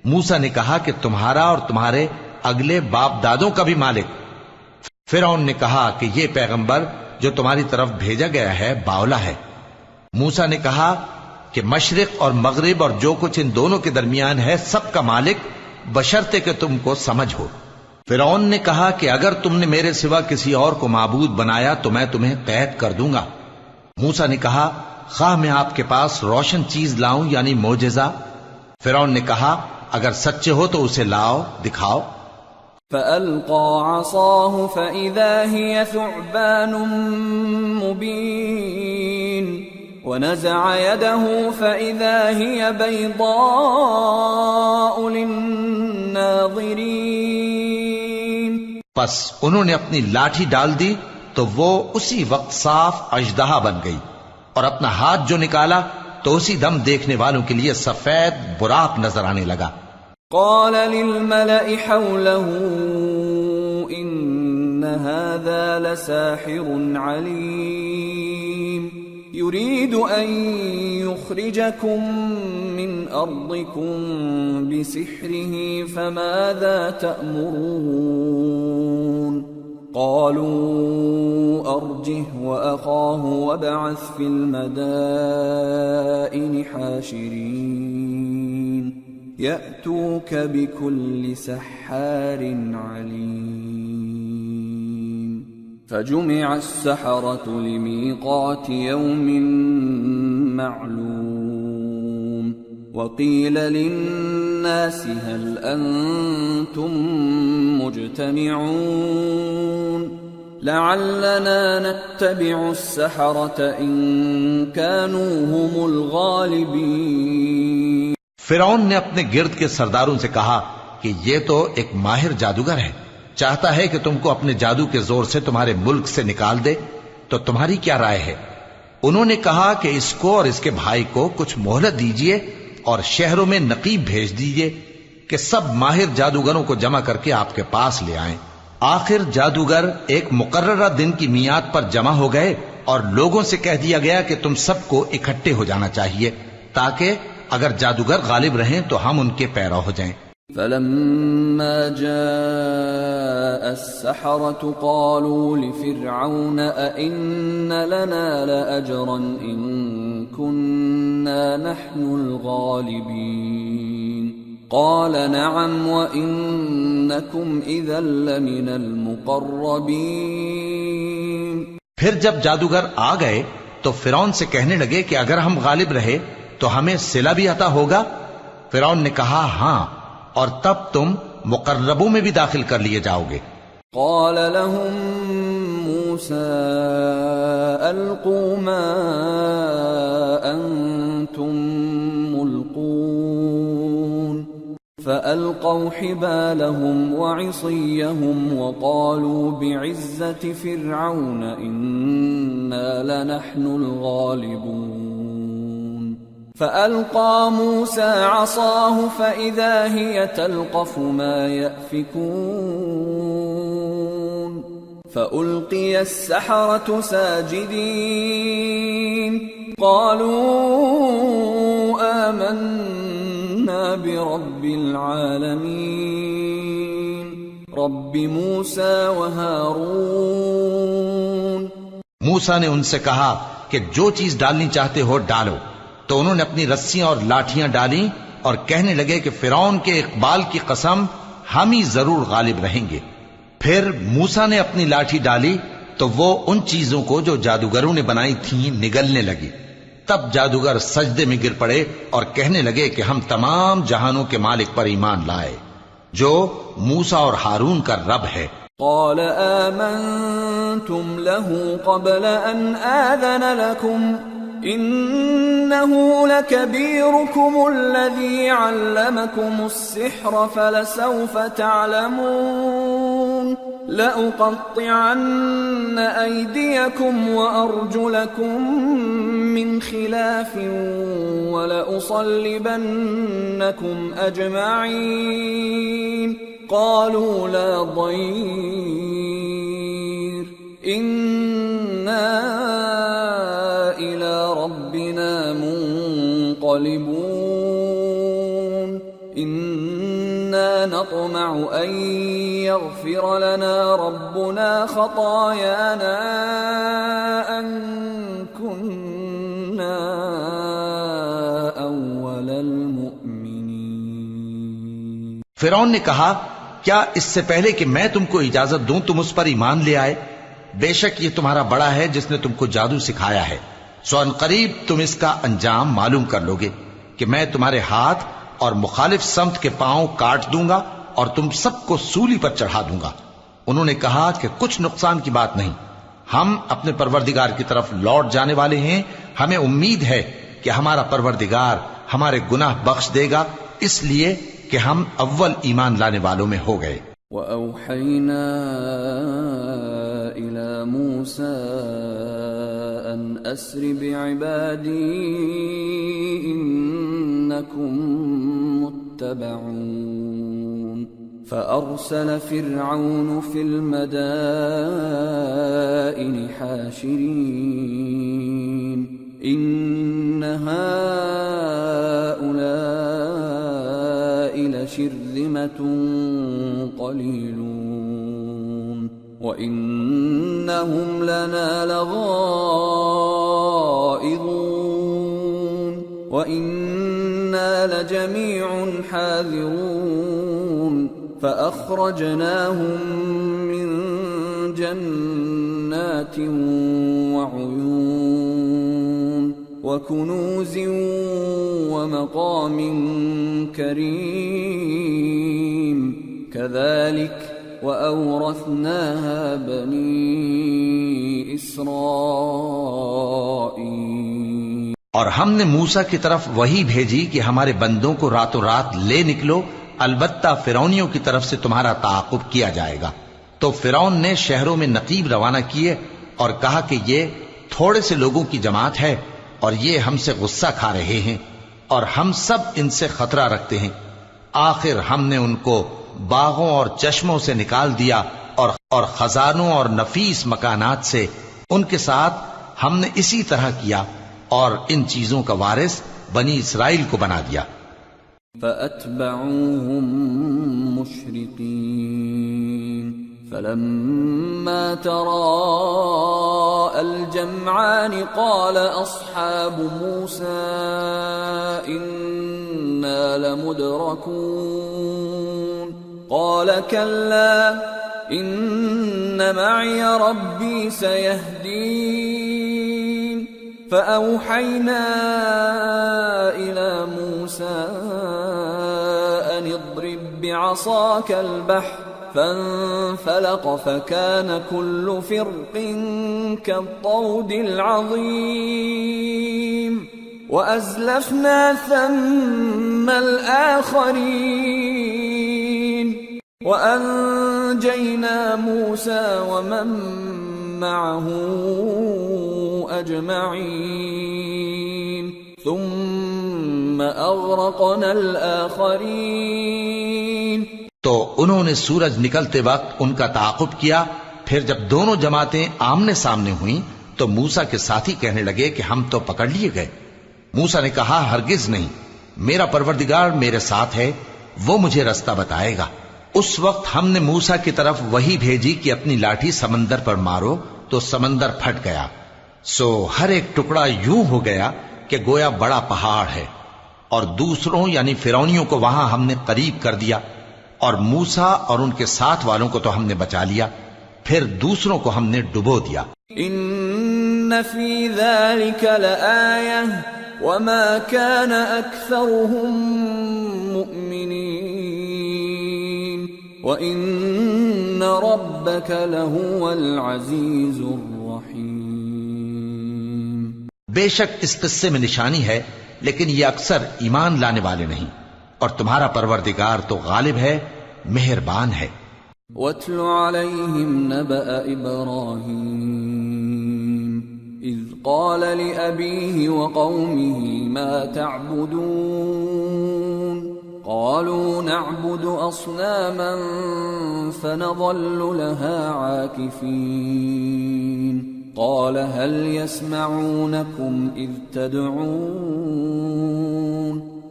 موسیٰ نے کہا کہ تمہارا اور تمہارے اگلے باپ دادوں کا بھی مالک۔ فرعون نے کہا کہ یہ پیغمبر جو تمہاری طرف بھیجا گیا ہے باولا ہے۔ موسیٰ نے کہا کہ مشرق اور مغرب اور جو کچھ ان دونوں کے درمیان ہے سب کا مالک، بشرطے کہ تم کو سمجھ ہو۔ فرعون نے کہا کہ اگر تم نے میرے سوا کسی اور کو معبود بنایا تو میں تمہیں قید کر دوں گا۔ موسیٰ نے کہا، خواہ میں آپ کے پاس روشن چیز لاؤں یعنی معجزہ؟ فرعون نے کہا، اگر سچے ہو تو اسے لاؤ، دکھاؤ۔ فألقى عصاه فإذا هي ثعبان مبين ونزع يده فإذا هي بيضاء للناظرين۔ پس انہوں نے اپنی لاٹھی ڈال دی تو وہ اسی وقت صاف اژدہا بن گئی، اور اپنا ہاتھ جو نکالا تو اسی دم دیکھنے والوں کے لیے سفید براق نظر آنے لگا۔ قال للملأ حوله إن هذا لساحر عليم يريد أن يخرجكم من أرضكم بسحره فماذا تأمرون قالوا أرجه وأخاه وابعث في المدائن حاشرين يأتوك بكل سحار عليم فجمع السحرة لميقات يوم معلوم وقيل للناس هل أنتم مجتمعون لعلنا نتبع السحرة إن كانوا هم الغالبين. فرعون نے اپنے گرد کے سرداروں سے کہا کہ یہ تو ایک ماہر جادوگر ہے، چاہتا ہے کہ تم کو اپنے جادو کے زور سے تمہارے ملک سے نکال دے، تو تمہاری کیا رائے ہے؟ انہوں نے کہا کہ اس کو اور اس کے بھائی کو کچھ مہلت دیجئے اور شہروں میں نقیب بھیج دیجئے کہ سب ماہر جادوگروں کو جمع کر کے آپ کے پاس لے آئیں. آخر جادوگر ایک مقررہ دن کی میعاد پر جمع ہو گئے اور لوگوں سے کہہ دیا گیا کہ تم سب کو اکٹھے ہو جانا چاہیے تاکہ اگر جادوگر غالب رہیں تو ہم ان کے پیرو ہو جائیں. فلما جاء السحرة قالوا لفرعون أئن لنا لأجرا إن كنا نحن الغالبين قال نعم وإنكم إذا لمن المقربين. پھر جب جادوگر آ گئے تو فرعون سے کہنے لگے کہ اگر ہم غالب رہے تو ہمیں صلہ بھی عطا ہوگا. فرعون نے کہا ہاں، اور تب تم مقربوں میں بھی داخل کر لیے جاؤ گے. قال لهم موسى ألقوا ما أنتم ملقون فألقوا حبالهم وعصيهم وقالوا بعزة فرعون إنا لنحن الغالبون فألقى موسى عصاه فإذا هي تلقف ما يأفكون فألقي السحرة ساجدين قالوا آمنا برب العالمين رب موسى وهارون. موسیٰ نے ان سے کہا کہ جو چیز ڈالنی چاہتے ہو ڈالو، تو انہوں نے اپنی رسیاں اور لاٹھیاں ڈالیں اور کہنے لگے کہ فرعون کے اقبال کی قسم ہم ہی ضرور غالب رہیں گے. پھر موسیٰ نے اپنی لاٹھی ڈالی تو وہ ان چیزوں کو جو جادوگروں نے بنائی تھیں نگلنے لگی. تب جادوگر سجدے میں گر پڑے اور کہنے لگے کہ ہم تمام جہانوں کے مالک پر ایمان لائے جو موسیٰ اور ہارون کا رب ہے. قال آمنتم له قبل أن آذن لكم إنه لكبيركم الذي علمكم السحر فلسوف تعلمون لأقطعن أيديكم وأرجلكم من خلاف ولأصلبنكم أجمعين قالوا لا ضير إنا إلى ربنا منقلبون إنا نطمع أن يغفر لنا ربنا خطايانا أن كنا أول المؤمنين. فرعون نے کہا کیا اس سے پہلے کہ میں تم کو اجازت دوں تم اس پر ایمان لے آئے؟ بے شک یہ تمہارا بڑا ہے جس نے تم کو جادو سکھایا ہے، سو ان قریب تم اس کا انجام معلوم کر لو گے کہ میں تمہارے ہاتھ اور مخالف سمت کے پاؤں کاٹ دوں گا اور تم سب کو سولی پر چڑھا دوں گا. انہوں نے کہا کہ کچھ نقصان کی بات نہیں، ہم اپنے پروردگار کی طرف لوٹ جانے والے ہیں، ہمیں امید ہے کہ ہمارا پروردگار ہمارے گناہ بخش دے گا، اس لیے کہ ہم اول ایمان لانے والوں میں ہو گئے. وَأَوْحَيْنَا إِلَى مُوسَىٰ أَنْ أَسْرِ بِعِبَادِي إِنَّكُمْ مُتَّبَعُونَ فأرسل فرعون في المدائن حاشرين إن هؤلاء لشرذمة قليلون وإنهم لنا لغائظون وإنا لجميع حاذرون فأخرجناهم من جنات وعيون وكنوز ومقام كريم كذلك وأورثناها بني إسرائيل۔ اور ہم نے موسیٰ کی طرف وہی بھیجی کہ ہمارے بندوں کو راتوں رات لے نکلو، البتہ فرعونیوں کی طرف سے تمہارا تعاقب کیا جائے گا۔ تو فرعون نے شہروں میں نقیب روانہ کیے اور کہا کہ یہ تھوڑے سے لوگوں کی جماعت ہے اور یہ ہم سے غصہ کھا رہے ہیں اور ہم سب ان سے خطرہ رکھتے ہیں۔ آخر ہم نے ان کو باغوں اور چشموں سے نکال دیا اور خزانوں اور نفیس مکانات سے ان کے ساتھ ہم نے اسی طرح کیا اور ان چیزوں کا وارث بنی اسرائیل کو بنا دیا۔ فأتبعوهم مشرقين فلما تراءى الجمعان قال أصحاب موسى إنا لمدركون قال كلا إن معي ربي سيهدين فأوحينا إلى موسى أن اضرب بعصاك البحر فانفلق فكان كل فرق كالطود العظيم وأزلفنا ثم الآخرين وأنجينا موسى ومن معه أجمعين ثم أغرقنا الآخرين۔ تو انہوں نے سورج نکلتے وقت ان کا تعاقب کیا، پھر جب دونوں جماعتیں آمنے سامنے ہوئیں تو موسیٰ کے ساتھی کہنے لگے کہ ہم تو پکڑ لیے گئے۔ موسیٰ نے کہا ہرگز نہیں، میرا پروردگار میرے ساتھ ہے، وہ مجھے رستہ بتائے گا۔ اس وقت ہم نے موسیٰ کی طرف وہی بھیجی کہ اپنی لاٹھی سمندر پر مارو تو سمندر پھٹ گیا، سو ہر ایک ٹکڑا یوں ہو گیا کہ گویا بڑا پہاڑ ہے، اور دوسروں یعنی فرعونیوں کو وہاں ہم نے قریب کر دیا، اور موسیٰ اور ان کے ساتھ والوں کو تو ہم نے بچا لیا، پھر دوسروں کو ہم نے ڈبو دیا۔ ان فی ذلک لآیہ وما كان اکثرهم مؤمنین وان ربک لہو العزیز الرحیم۔ بے شک اس قصے میں نشانی ہے، لیکن یہ اکثر ایمان لانے والے نہیں، اور تمہارا پروردگار تو غالب ہے، مہربان ہے۔ وَاتْلُ عَلَيْهِمْ نَبَأَ إِبْرَاهِيمَ إِذْ قَالَ لِأَبِيهِ وَقَوْمِهِ مَا تَعْبُدُونَ قَالُوا نَعْبُدُ أَصْنَامًا فَنَظَلُّ لَهَا عَاكِفِينَ قَالَ هَلْ يَسْمَعُونَكُمْ إِذْ تَدْعُونَ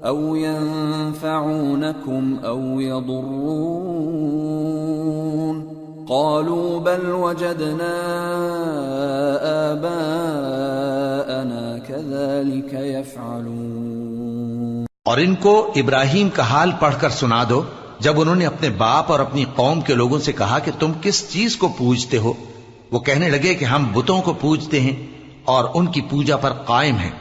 أَوْ يَنفَعُونَكُمْ أَوْ يَضُرُّونَ قَالُوا بَلْ وَجَدْنَا آبَاءَنَا كَذَلِكَ يَفْعَلُونَ۔ اور ان کو ابراہیم کا حال پڑھ کر سنا دو جب انہوں نے اپنے باپ اور اپنی قوم کے لوگوں سے کہا کہ تم کس چیز کو پوجتے ہو؟ وہ کہنے لگے کہ ہم بتوں کو پوجتے ہیں اور ان کی پوجا پر قائم ہیں۔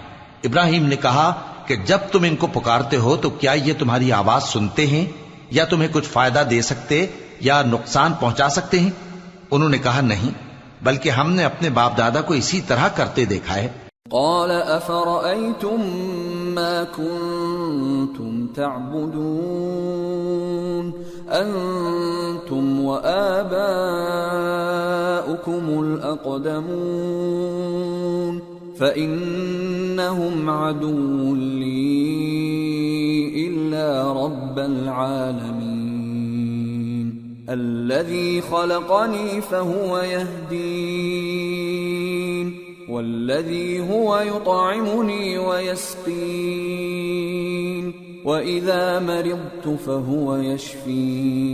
ابراہیم نے کہا کہ جب تم ان کو پکارتے ہو تو کیا یہ تمہاری آواز سنتے ہیں یا تمہیں کچھ فائدہ دے سکتے یا نقصان پہنچا سکتے ہیں؟ انہوں نے کہا نہیں، بلکہ ہم نے اپنے باپ دادا کو اسی طرح کرتے دیکھا ہے۔ قال افرأيتم ما كنتم تعبدون انتم وآباؤكم الأقدمون فإنهم عدو لي إلا رب العالمين۔ الذي خلقني فهو يهدين والذي هو يطعمني ويسقين وإذا مرضت فهو يشفين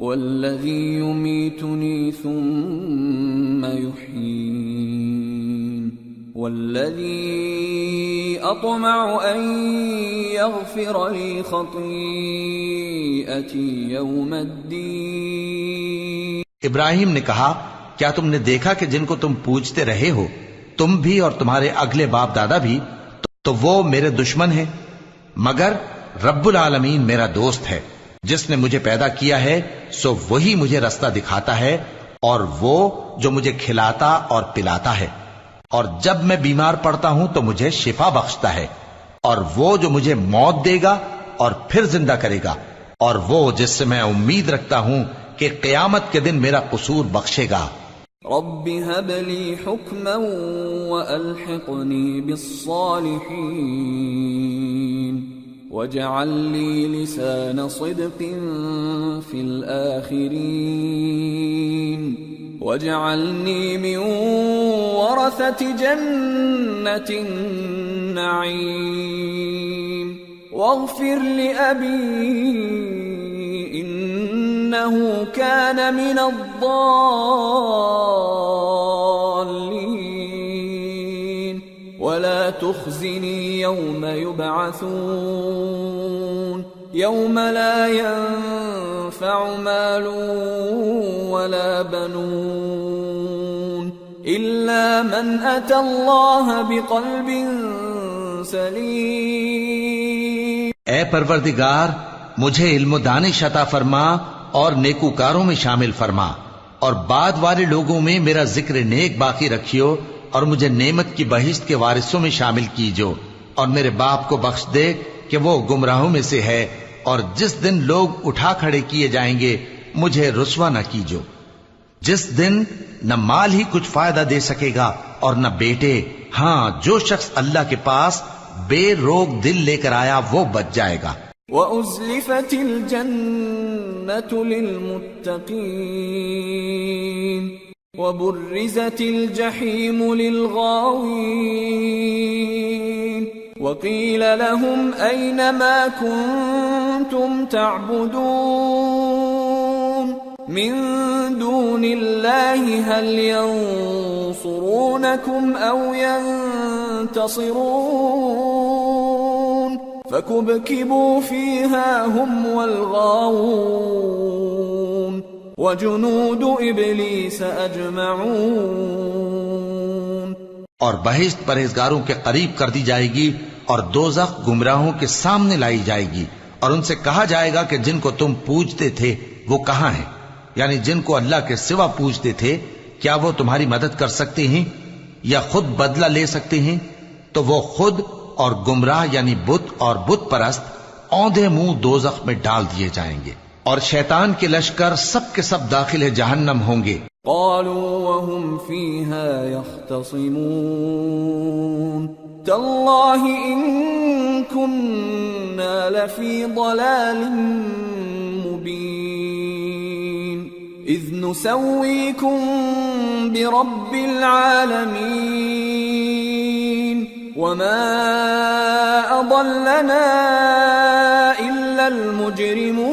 والذي يميتني ثم يحيين والذي أطمع أن يغفر لي خطيئتي يوم الدين. ابراہیم نے کہا کیا تم نے دیکھا کہ جن کو تم پوجتے رہے ہو تم بھی اور تمہارے اگلے باپ دادا بھی تو وہ میرے دشمن ہیں مگر رب العالمین میرا دوست ہے. جس نے مجھے پیدا کیا ہے سو وہی مجھے رستہ دکھاتا ہے اور وہ جو مجھے کھلاتا اور پلاتا ہے اور جب میں بیمار پڑتا ہوں تو مجھے شفا بخشتا ہے اور وہ جو مجھے موت دے گا اور پھر زندہ کرے گا اور وہ جس سے میں امید رکھتا ہوں کہ قیامت کے دن میرا قصور بخشے گا. رب هب لي حكما وألحقني بالصالحين واجعل لي لسان صدق في الآخرين واجعلني من ورثة جنة النعيم واغفر لأبي إنه كان من الضالين ولا تخزني يوم يبعثون يوم لا ينفع مال ولا بنون إلا من أتى الله بقلب سليم. اے پروردگار مجھے علم و دانش عطا فرما اور نیکوکاروں میں شامل فرما اور بعد والے لوگوں میں میرا ذکر نیک باقی رکھیو اور مجھے نعمت کی بہشت کے وارثوں میں شامل کیجو اور میرے باپ کو بخش دے کہ وہ گمراہوں میں سے ہے اور جس دن لوگ اٹھا کھڑے کیے جائیں گے مجھے رسوا نہ کیجو جس دن نہ مال ہی کچھ فائدہ دے سکے گا اور نہ بیٹے. ہاں جو شخص اللہ کے پاس بے روک دل لے کر آیا وہ بچ جائے گا. وَأُزْلِفَتِ الْجَنَّةُ لِلْمُتَّقِينَ وَبُرِّزَتِ الْجَحِيمُ لِلْغَاوِينَ وَقِيلَ لَهُمْ أَيْنَ مَا كُنتُمْ تَعْبُدُونَ مِن دُونِ اللَّهِ هَلْ يَنصُرُونَكُمْ أَوْ يَنتَصِرُونَ فَكُبْكِبُوا فِيهَا هُمْ وَالْغَاوُونَ وَجُنُودُ إِبْلِيسَ أَجْمَعُونَ. اور بہشت پرہیزگاروں کے قریب کر دی جائے گی اور دوزخ گمراہوں کے سامنے لائی جائے گی اور ان سے کہا جائے گا کہ جن کو تم پوجتے تھے وہ کہاں ہیں؟ یعنی جن کو اللہ کے سوا پوجتے تھے کیا وہ تمہاری مدد کر سکتے ہیں یا خود بدلہ لے سکتے ہیں؟ تو وہ خود اور گمراہ یعنی بت اور بت پرست اوندھے منہ دوزخ میں ڈال دیے جائیں گے اور شیطان کے لشکر سب کے سب داخل جہنم ہوں گے. قالوا وهم فيها يختصمون تالله إن كنا لفي ضلال مبين إذ نسويكم برب العالمين وما أضلنا إلا المجرمون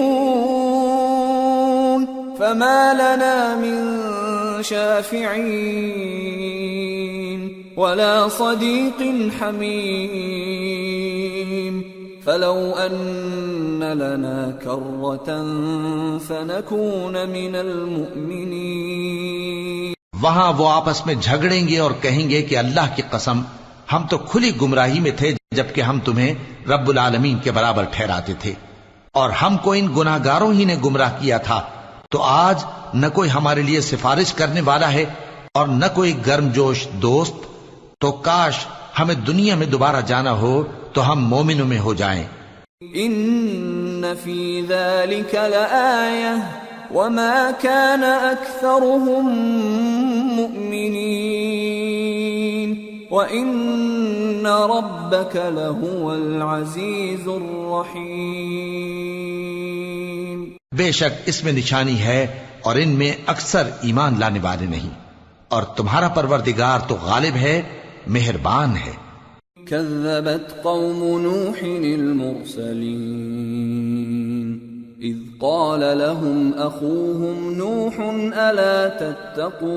فما لنا من شافعين ولا صديق حميم فلو أن لنا كرة فنكون من المؤمنين. وہاں وہ آپس میں جھگڑیں گے اور کہیں گے کہ اللہ کی قسم ہم تو کھلی گمراہی میں تھے جبکہ ہم تمہیں رب العالمین کے برابر ٹھہراتے تھے اور ہم کو ان گناہگاروں ہی نے گمراہ کیا تھا تو آج نہ کوئی ہمارے لیے سفارش کرنے والا ہے اور نہ کوئی گرم جوش دوست. تو کاش ہمیں دنیا میں دوبارہ جانا ہو تو ہم مومنوں میں ہو جائیں. ان فی ذلک لآیہ وما كان اکثرهم مؤمنین وان ربک لهو العزیز الرحیم. بے شک اس میں نشانی ہے اور ان میں اکثر ایمان لانے والے نہیں، اور تمہارا پروردگار تو غالب ہے، مہربان ہے۔ كذبت قوم نوح المرسلين إذ قال لهم أخوهم نوح ألا تتقون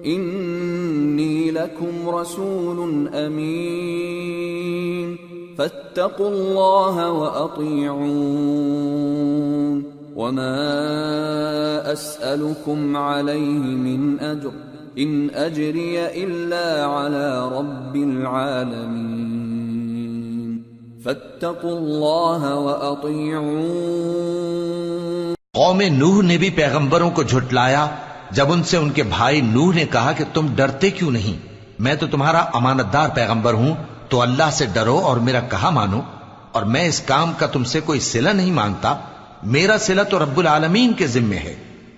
إني لكم رسول أمين فاتقوا الله وأطيعون وما أسألكم عليه من أجر إن أجري إلا على رب العالمين فاتقوا الله وأطيعون۔ قوم نوح نے بھی پیغمبروں کو جھٹلایا جب ان سے ان کے بھائی نوح نے کہا کہ تم ڈرتے کیوں نہیں، میں تو تمہارا امانت دار پیغمبر ہوں، تو اللہ سے ڈرو اور میرا کہا مانو، اور میں اس کام کا تم سے کوئی صلہ نہیں مانگتا، میرا صلہ تو رب العالمین کے ذمے ہے،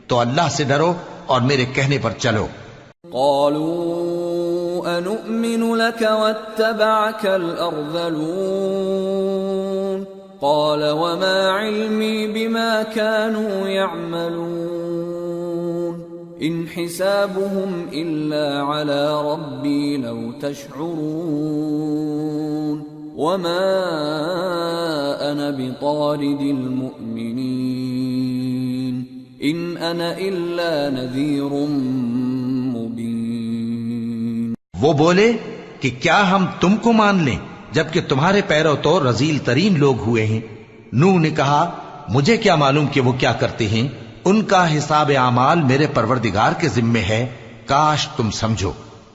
تو اللہ سے ڈرو اور میرے کہنے پر چلو۔ قالوا أنؤمن لك واتبعك الأرذلون قال وما علمي بما كانوا يعملون إن حسابهم إلا على ربي لو تشعرون وما أنا بطارد المؤمنين إن أنا إلا نذير مبين۔ وہ بولے کہ کیا ہم تم کو مان لیں جبکہ تمہارے پیرو تو رذیل ترین لوگ ہوئے ہیں؟ نوح نے کہا مجھے کیا معلوم کہ وہ کیا کرتے ہیں، ان کا حساب اعمال میرے پروردگار کے ذمے ہے، کاش تم سمجھو،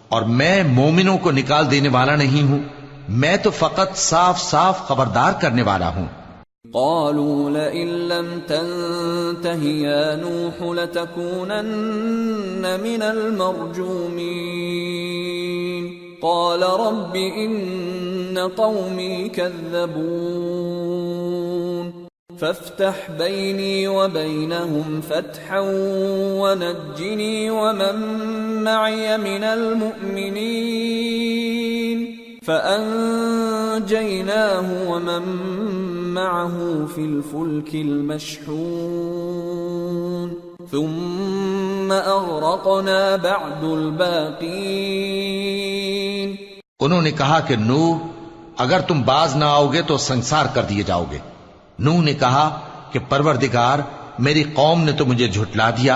اور میں مومنوں کو نکال دینے والا نہیں ہوں، میں تو فقط صاف صاف خبردار کرنے والا ہوں۔ قالوا لئن لم تنته يا نوح لتكونن من المرجومين قال رب إن قومي كذبون فافتح بيني وبينهم فتحا ونجني ومن معي من المؤمنين فأنجيناه ومن معه في الفلك المشحون ثم أغرقنا بعد الباقين۔ انہوں نے کہا کہ نوح اگر تم باز نہ آؤ گے تو سنسار کر دیے جاؤ گے۔ نوح نے کہا کہ پروردگار میری قوم نے تو مجھے جھٹلا دیا،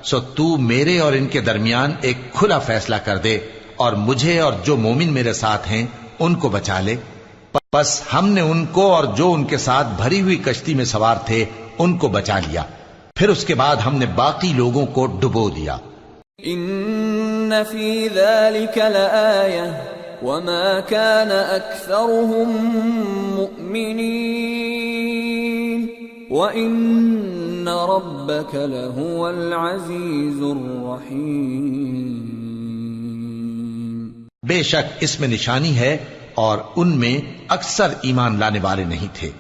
سو تو میرے اور ان کے درمیان ایک کھلا فیصلہ کر دے اور مجھے اور جو مومن میرے ساتھ ہیں ان کو بچا لے۔ بس ہم نے ان کو اور جو ان کے ساتھ بھری ہوئی کشتی میں سوار تھے ان کو بچا لیا، پھر اس کے بعد ہم نے باقی لوگوں کو ڈبو دیا۔ ان فی ذلک لآیہ وما كان اکثرهم مؤمنین وان ربک لهو العزیز الرحیم۔ بے شک اس میں نشانی ہے اور ان میں اکثر ایمان لانے والے نہیں تھے،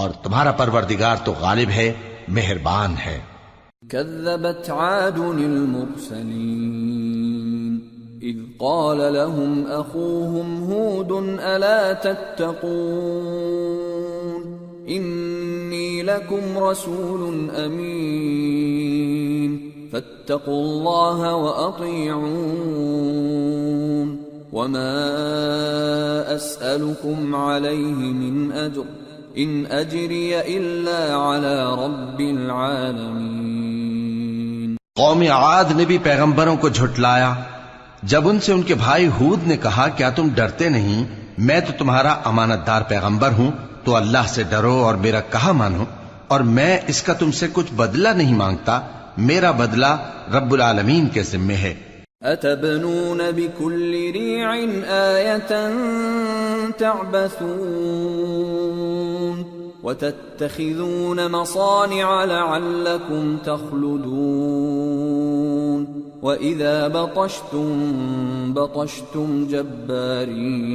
اور تمہارا پروردگار تو غالب ہے، مہربان ہے۔ كذبت عاد المرسلين إذ قال لهم أخوهم هود ألا تتقون إني لكم رسول أمين فاتقوا الله وأطيعون وما أسألكم عليه من أجر إن أجري إلا على رب العالمين۔ قوم عاد نے بھی پیغمبروں کو جھٹلایا جب ان سے ان کے بھائی ہود نے کہا کیا تم ڈرتے نہیں، میں تو تمہارا امانت دار پیغمبر ہوں، تو اللہ سے ڈرو اور میرا کہا مانو، اور میں اس کا تم سے کچھ بدلہ نہیں مانگتا، میرا بدلہ رب العالمین کے ذمے ہے۔ أتبنون بكل ريع آية تعبثون وتتخذون مصانع لعلكم تخلدون وإذا بطشتم بطشتم جبارين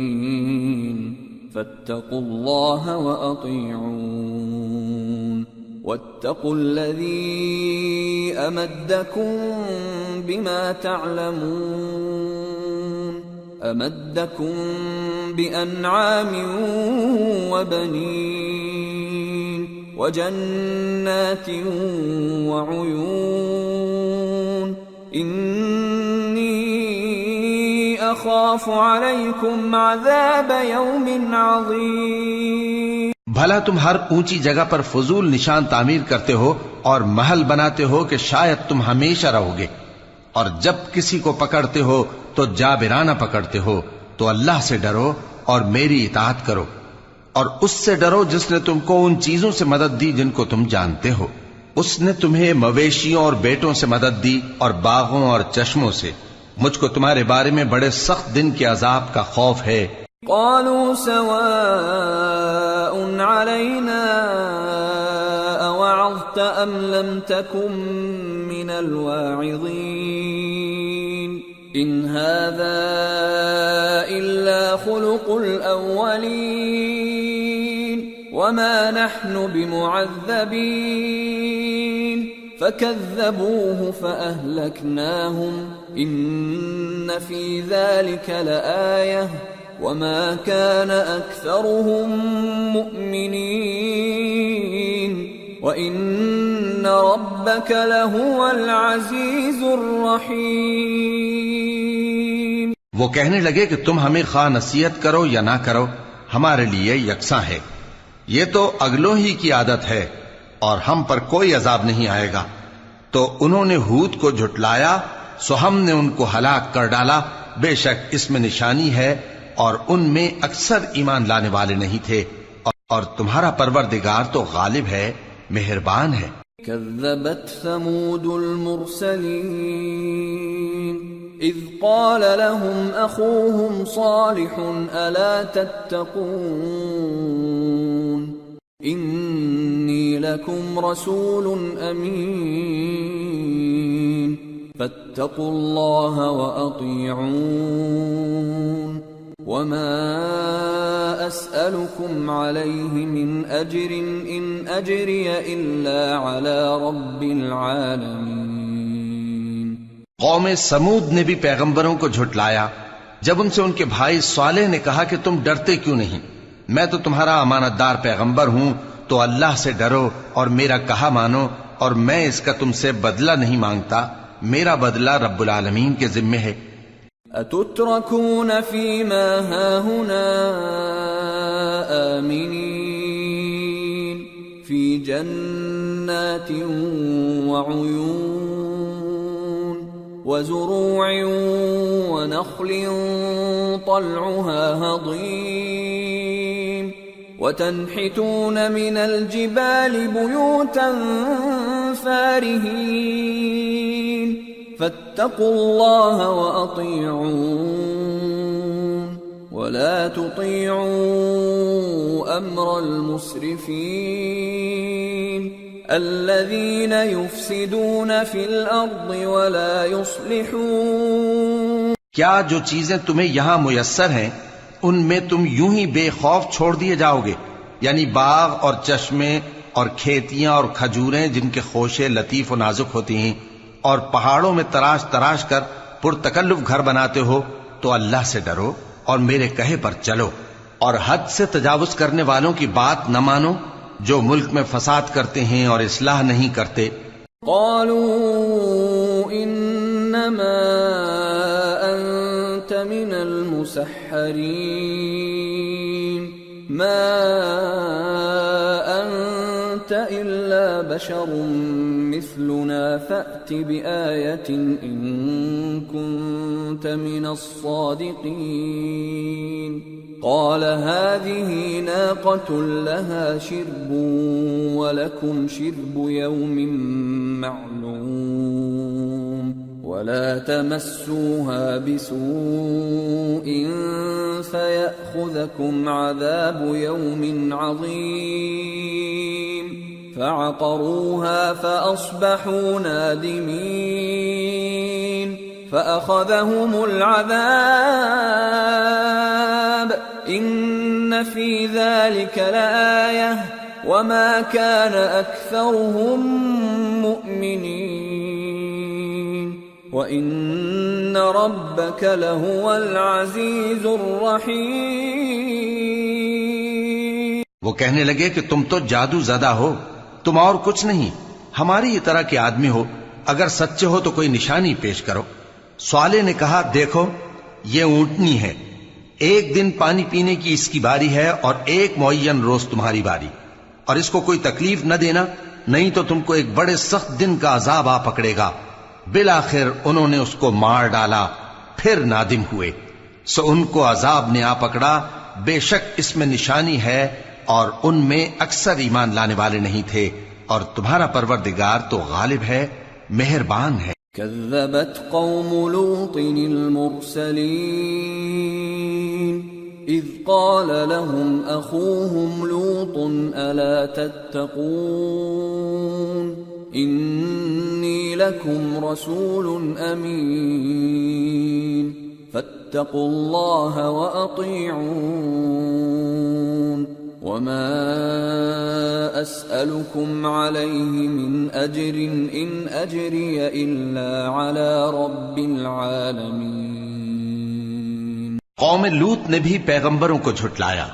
فاتقوا الله وأطيعون واتقوا الذي أمدكم بما تعلمون أمدكم بأنعام وبنين وجنات وعيون إني أخاف عليكم عذاب يوم عظيم. بھلا تم ہر اونچی جگہ پر فضول نشان تعمیر کرتے ہو اور محل بناتے ہو کہ شاید تم ہمیشہ رہو گے، اور جب کسی کو پکڑتے ہو تو جابرانہ پکڑتے ہو. تو اللہ سے ڈرو اور میری اطاعت کرو، اور اس سے ڈرو جس نے تم کو ان چیزوں سے مدد دی جن کو تم جانتے ہو. اس نے تمہیں مویشیوں اور بیٹوں سے مدد دی اور باغوں اور چشموں سے. مجھ کو تمہارے بارے میں بڑے سخت دن کے عذاب کا خوف ہے. قالوا سواء علينا أوعظت أم لم تكن من الواعظين إن هذا إلا خلق الأولين وما نحن بمعذبين فكذبوه فأهلكناهم إن في ذلك لآية وما كان أكثرهم مؤمنين وإن ربك لهو العزيز الرحيم. وہ کہنے لگے کہ تم ہمیں خواہ نصیحت کرو یا نہ کرو ہمارے لیے یکساں ہے، یہ تو اگلوں ہی کی عادت ہے اور ہم پر کوئی عذاب نہیں آئے گا. تو انہوں نے ہود کو جھٹلایا سو ہم نے ان کو ہلاک کر ڈالا. بے شک اس میں نشانی ہے اور ان میں اکثر ایمان لانے والے نہیں تھے، اور تمہارا پروردگار تو غالب ہے، مہربان ہے. كذبت ثمود المرسلين إذ قال لهم أخوهم صالح ألا تتقون إني لكم رسول أمين فاتقوا الله وأطيعون وما أسألكم عليه من أجر إن أجري إلا على رب العالمين. قوم سمود نے بھی پیغمبروں کو جھٹلایا جب ان سے ان کے بھائی صالح نے کہا کہ تم ڈرتے کیوں نہیں، میں تو تمہارا امانت دار پیغمبر ہوں، تو اللہ سے ڈرو اور میرا کہا مانو، اور میں اس کا تم سے بدلہ نہیں مانگتا، میرا بدلہ رب العالمین کے ذمے ہے. أتتركون فيما هاهنا آمنين في جنات وعيون وزروع ونخل طلعها هضيم وتنحتون من الجبال بيوتا فارهين فاتقوا الله وأطيعون ولا تطيعوا أمر المسرفين الذين يفسدون في الأرض ولا يصلحون. کیا جو چیزیں تمہیں یہاں میسر ہیں ان میں تم یوں ہی بے خوف چھوڑ دیے جاؤ گے، یعنی باغ اور چشمے اور کھیتیاں اور کھجوریں جن کے خوشے لطیف و نازک ہوتی ہیں، اور پہاڑوں میں تراش تراش کر پرتکلف گھر بناتے ہو. تو اللہ سے ڈرو اور میرے کہے پر چلو، اور حد سے تجاوز کرنے والوں کی بات نہ مانو جو ملک میں فساد کرتے ہیں اور اصلاح نہیں کرتے. قالوا انما انت من المسحرين ما انت الا بشر مثلنا فأت بآية إن كنت من الصادقين. قال هذه ناقة لها شرب ولكم شرب يوم معلوم ولا تمسوها بسوء فيأخذكم عذاب يوم عظيم. فعقروها فأصبحوا نادمين فأخذهم العذاب إن في ذلك لآية وما كان أكثرهم مؤمنين وإن ربك لهو العزيز الرحيم. وہ کہنے لگے کہ تم تو جادو زدہ ہو، تم اور کچھ نہیں، ہماری یہ طرح کے آدمی ہو، اگر سچے ہو تو کوئی نشانی پیش کرو۔ صالح نے کہا دیکھو یہ اونٹنی ہے، ایک دن پانی پینے کی اس کی باری ہے اور ایک معین روز تمہاری باری، اور اس کو کوئی تکلیف نہ دینا، نہیں تو تم کو ایک بڑے سخت دن کا عذاب آ پکڑے گا۔ بالآخر انہوں نے اس کو مار ڈالا، پھر نادم ہوئے، سو ان کو عذاب نے آ پکڑا، بے شک اس میں نشانی ہے اور ان میں اکثر ایمان لانے والے نہیں تھے، اور تمہارا پروردگار تو غالب ہے، مہربان ہے۔ كذبت قوم لوط المرسلين إذ قال لهم أخوهم لوط ألا تتقون إني لكم رسول أمين فاتقوا الله وأطيعون وما أسألكم عليه من أجر إن أجري إلا على رب العالمين۔ قوم لوط نے بھی پیغمبروں کو جھٹلایا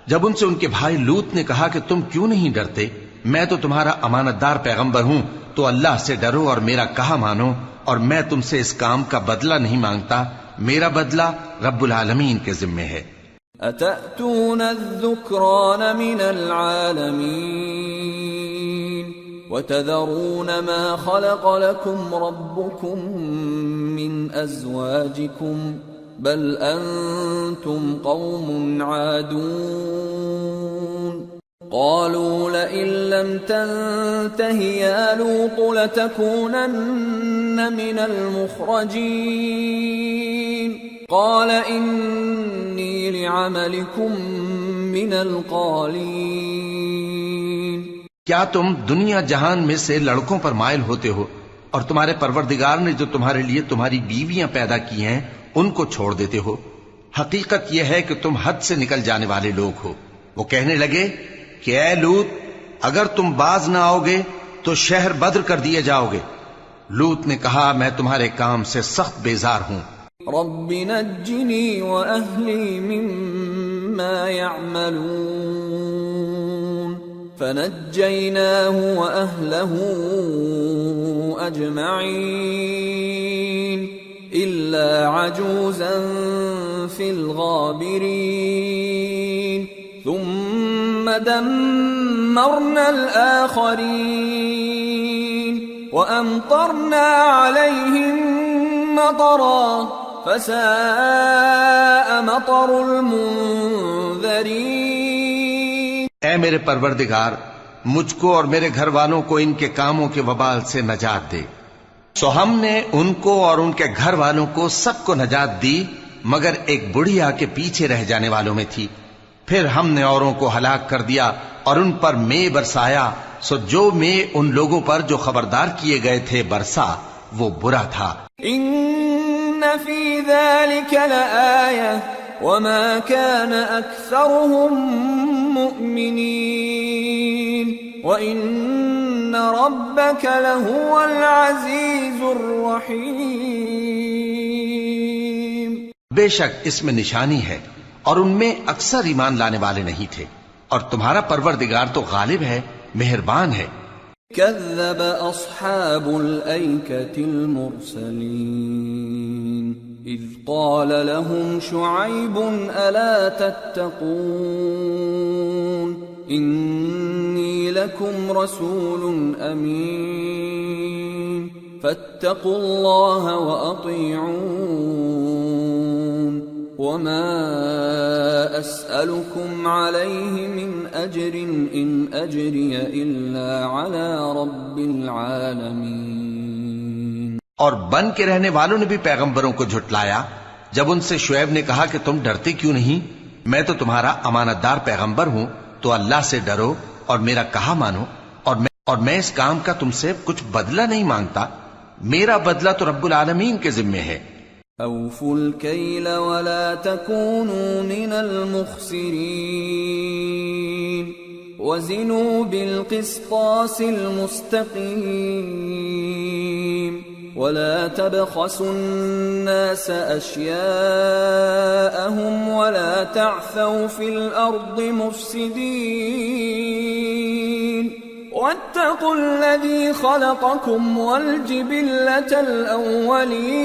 جب ان سے ان کے بھائی لوط نے کہا کہ تم کیوں نہیں ڈرتے، میں تو تمہارا امانت دار پیغمبر ہوں، تو اللہ سے ڈرو اور میرا کہا مانو، اور میں تم سے اس کام کا بدلہ نہیں مانگتا، میرا بدلہ رب العالمین کے ذمے ہے۔ أتأتون الذكران من العالمين وتذرون ما خلق لكم ربكم من أزواجكم بل أنتم قوم عادون قالوا لئن لم تنته يا لوط لتكونن من المخرجين قال إني لعملكم من القالين۔ کیا تم دنیا جہان میں سے لڑکوں پر مائل ہوتے ہو اور تمہارے پروردگار نے جو تمہارے لیے تمہاری بیویاں پیدا کی ہیں ان کو چھوڑ دیتے ہو؟ حقیقت یہ ہے کہ تم حد سے نکل جانے والے لوگ ہو۔ وہ کہنے لگے کہ اے لوط اگر تم باز نہ آؤ گے تو شہر بدر کر دیے جاؤ گے۔ لوط نے کہا میں تمہارے کام سے سخت بیزار ہوں۔ رب نجني وأهلي مما يعملون فنجيناه وأهله أجمعين إلا عجوزا في الغابرين ثم دمرنا الآخرين وأمطرنا عليهم مطرا فساء مطر المنذرين۔ اے میرے پروردگار مجھ کو اور میرے گھر والوں کو ان کے کاموں کے وبال سے نجات دے۔ سو ہم نے ان کو اور ان کے گھر والوں کو سب کو نجات دی، مگر ایک بڑھیا کے پیچھے رہ جانے والوں میں تھی۔ پھر ہم نے اوروں کو ہلاک کر دیا اور ان پر مے برسایا، سو جو مے ان لوگوں پر جو خبردار کیے گئے تھے برسا وہ برا تھا۔ إن في ذلك لآية وما كان أكثرهم مؤمنين وإن ربك لهو العزيز الرحيم۔ بے شک اس میں نشانی ہے اور ان میں اکثر ایمان لانے والے نہیں تھے، اور تمہارا پروردگار تو غالب ہے، مہربان ہے۔ كذب أصحاب الأيكة المرسلين إذ قال لهم شعيب ألا تتقون إني لكم رسول أمين فاتقوا الله وأطيعون وما أسألكم عليه من أجر إن أجري إلا على رب العالمين۔ اور بن کے رہنے والوں نے بھی پیغمبروں کو جھٹلایا جب ان سے شعیب نے کہا کہ تم ڈرتے کیوں نہیں، میں تو تمہارا امانت دار پیغمبر ہوں، تو اللہ سے ڈرو اور میرا کہا مانو، اور میں اس کام کا تم سے کچھ بدلہ نہیں مانگتا، میرا بدلہ تو رب العالمین کے ذمے ہے۔ أوفوا الكيل ولا تكونوا من المخسرين وزنوا بالقسطاس المستقيم ولا تبخسوا الناس أشياءهم ولا تعثوا في الأرض مفسدين واتقوا الذي خلقكم والجبلة الأولين.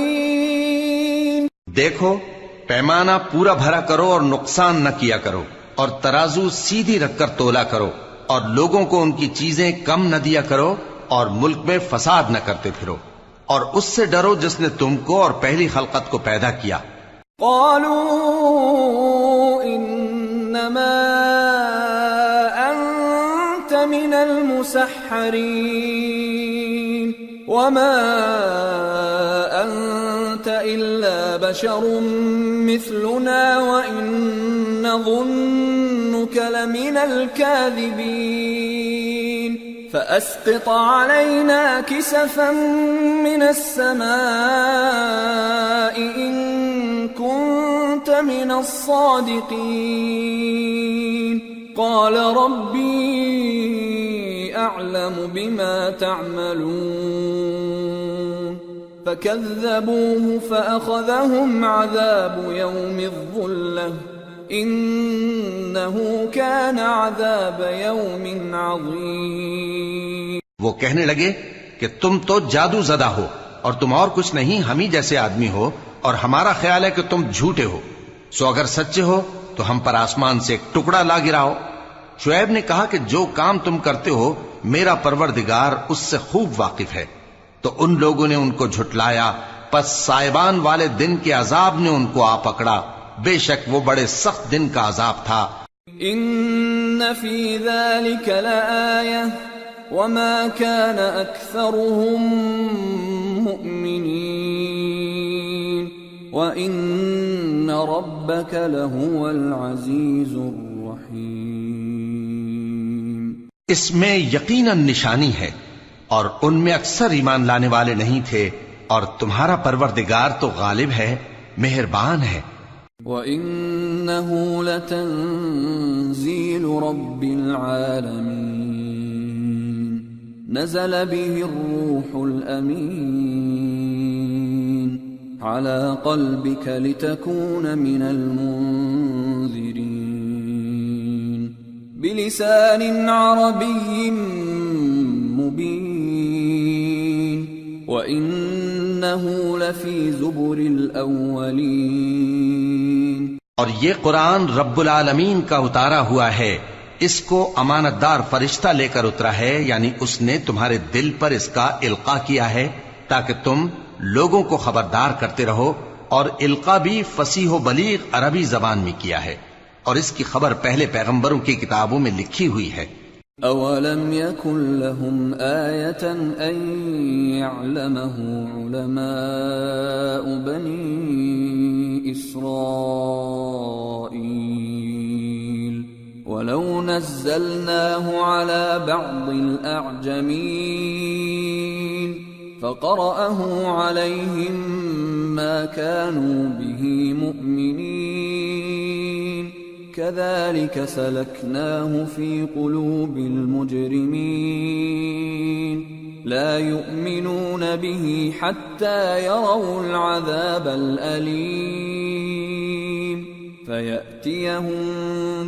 دیکھو پیمانہ پورا بھرا کرو اور نقصان نہ کیا کرو، اور ترازو سیدھی رکھ کر تولا کرو، اور لوگوں کو ان کی چیزیں کم نہ دیا کرو، اور ملک میں فساد نہ کرتے پھرو، اور اس سے ڈرو جس نے تم کو اور پہلی خلقت کو پیدا کیا. قالوا انما انت من المسحرين وما انت الا بشر مثلنا وان نظنك لمن الكاذبين فاسقط علينا كسفا من السماء ان كنت من الصادقين. قال ربي اعلم بما تعملون فكذبوه فاخذهم عذاب يوم الظلة انه كان عذاب يوم عظيم. وہ کہنے لگے کہ تم تو جادو زدہ ہو اور تم اور کچھ نہیں، ہم ہی جیسے آدمی ہو، اور ہمارا خیال ہے کہ تم جھوٹے ہو، سو اگر سچے ہو تو ہم پر آسمان سے ایک ٹکڑا لا گراؤ. شعیب نے کہا کہ جو کام تم کرتے ہو میرا پروردگار اس سے خوب واقف ہے. تو ان لوگوں نے ان کو جھٹلایا، پس سائبان والے دن کے عذاب نے ان کو آ پکڑا، بے شک وہ بڑے سخت دن کا عذاب تھا. ان فی ذلک لآیہ وما كان اکثرهم مؤمنین وان ربک لهو العزیز الرحیم. اس میں یقیناً نشانی ہے، اور ان میں اکثر ایمان لانے والے نہیں تھے، اور تمہارا پروردگار تو غالب ہے، مہربان ہے. وَإِنَّهُ لَتَنزِيلُ رَبِّ الْعَالَمِينَ نَزَلَ بِهِ الرُّوحُ الْأَمِينُ عَلَى قَلْبِكَ لِتَكُونَ مِنَ الْمُنذِرِينَ بِلِسَانٍ عَرَبِيٍّ مُبِينٍ وَإِنَّهُ لَفِي زُبُرِ الْأَوَّلِينَ. اور یہ قرآن رب العالمین کا اتارا ہوا ہے، اس کو امانت دار فرشتہ لے کر اترا ہے، یعنی اس نے تمہارے دل پر اس کا القاء کیا ہے تاکہ تم لوگوں کو خبردار کرتے رہو. اور القاء بھی فصیح و بلیغ عربی زبان میں کیا ہے، اور اس کی خبر پہلے پیغمبروں کی کتابوں میں لکھی ہوئی ہے. اولم يكن لهم آية ان يعلمه علماء بني إسرائيل ولو نزلناه على بعض الأعجمين فقرأه عليهم ما كانوا به مؤمنين كذلك سلكناه في قلوب المجرمين لا يؤمنون به حتى يروا العذاب الأليم فيأتيهم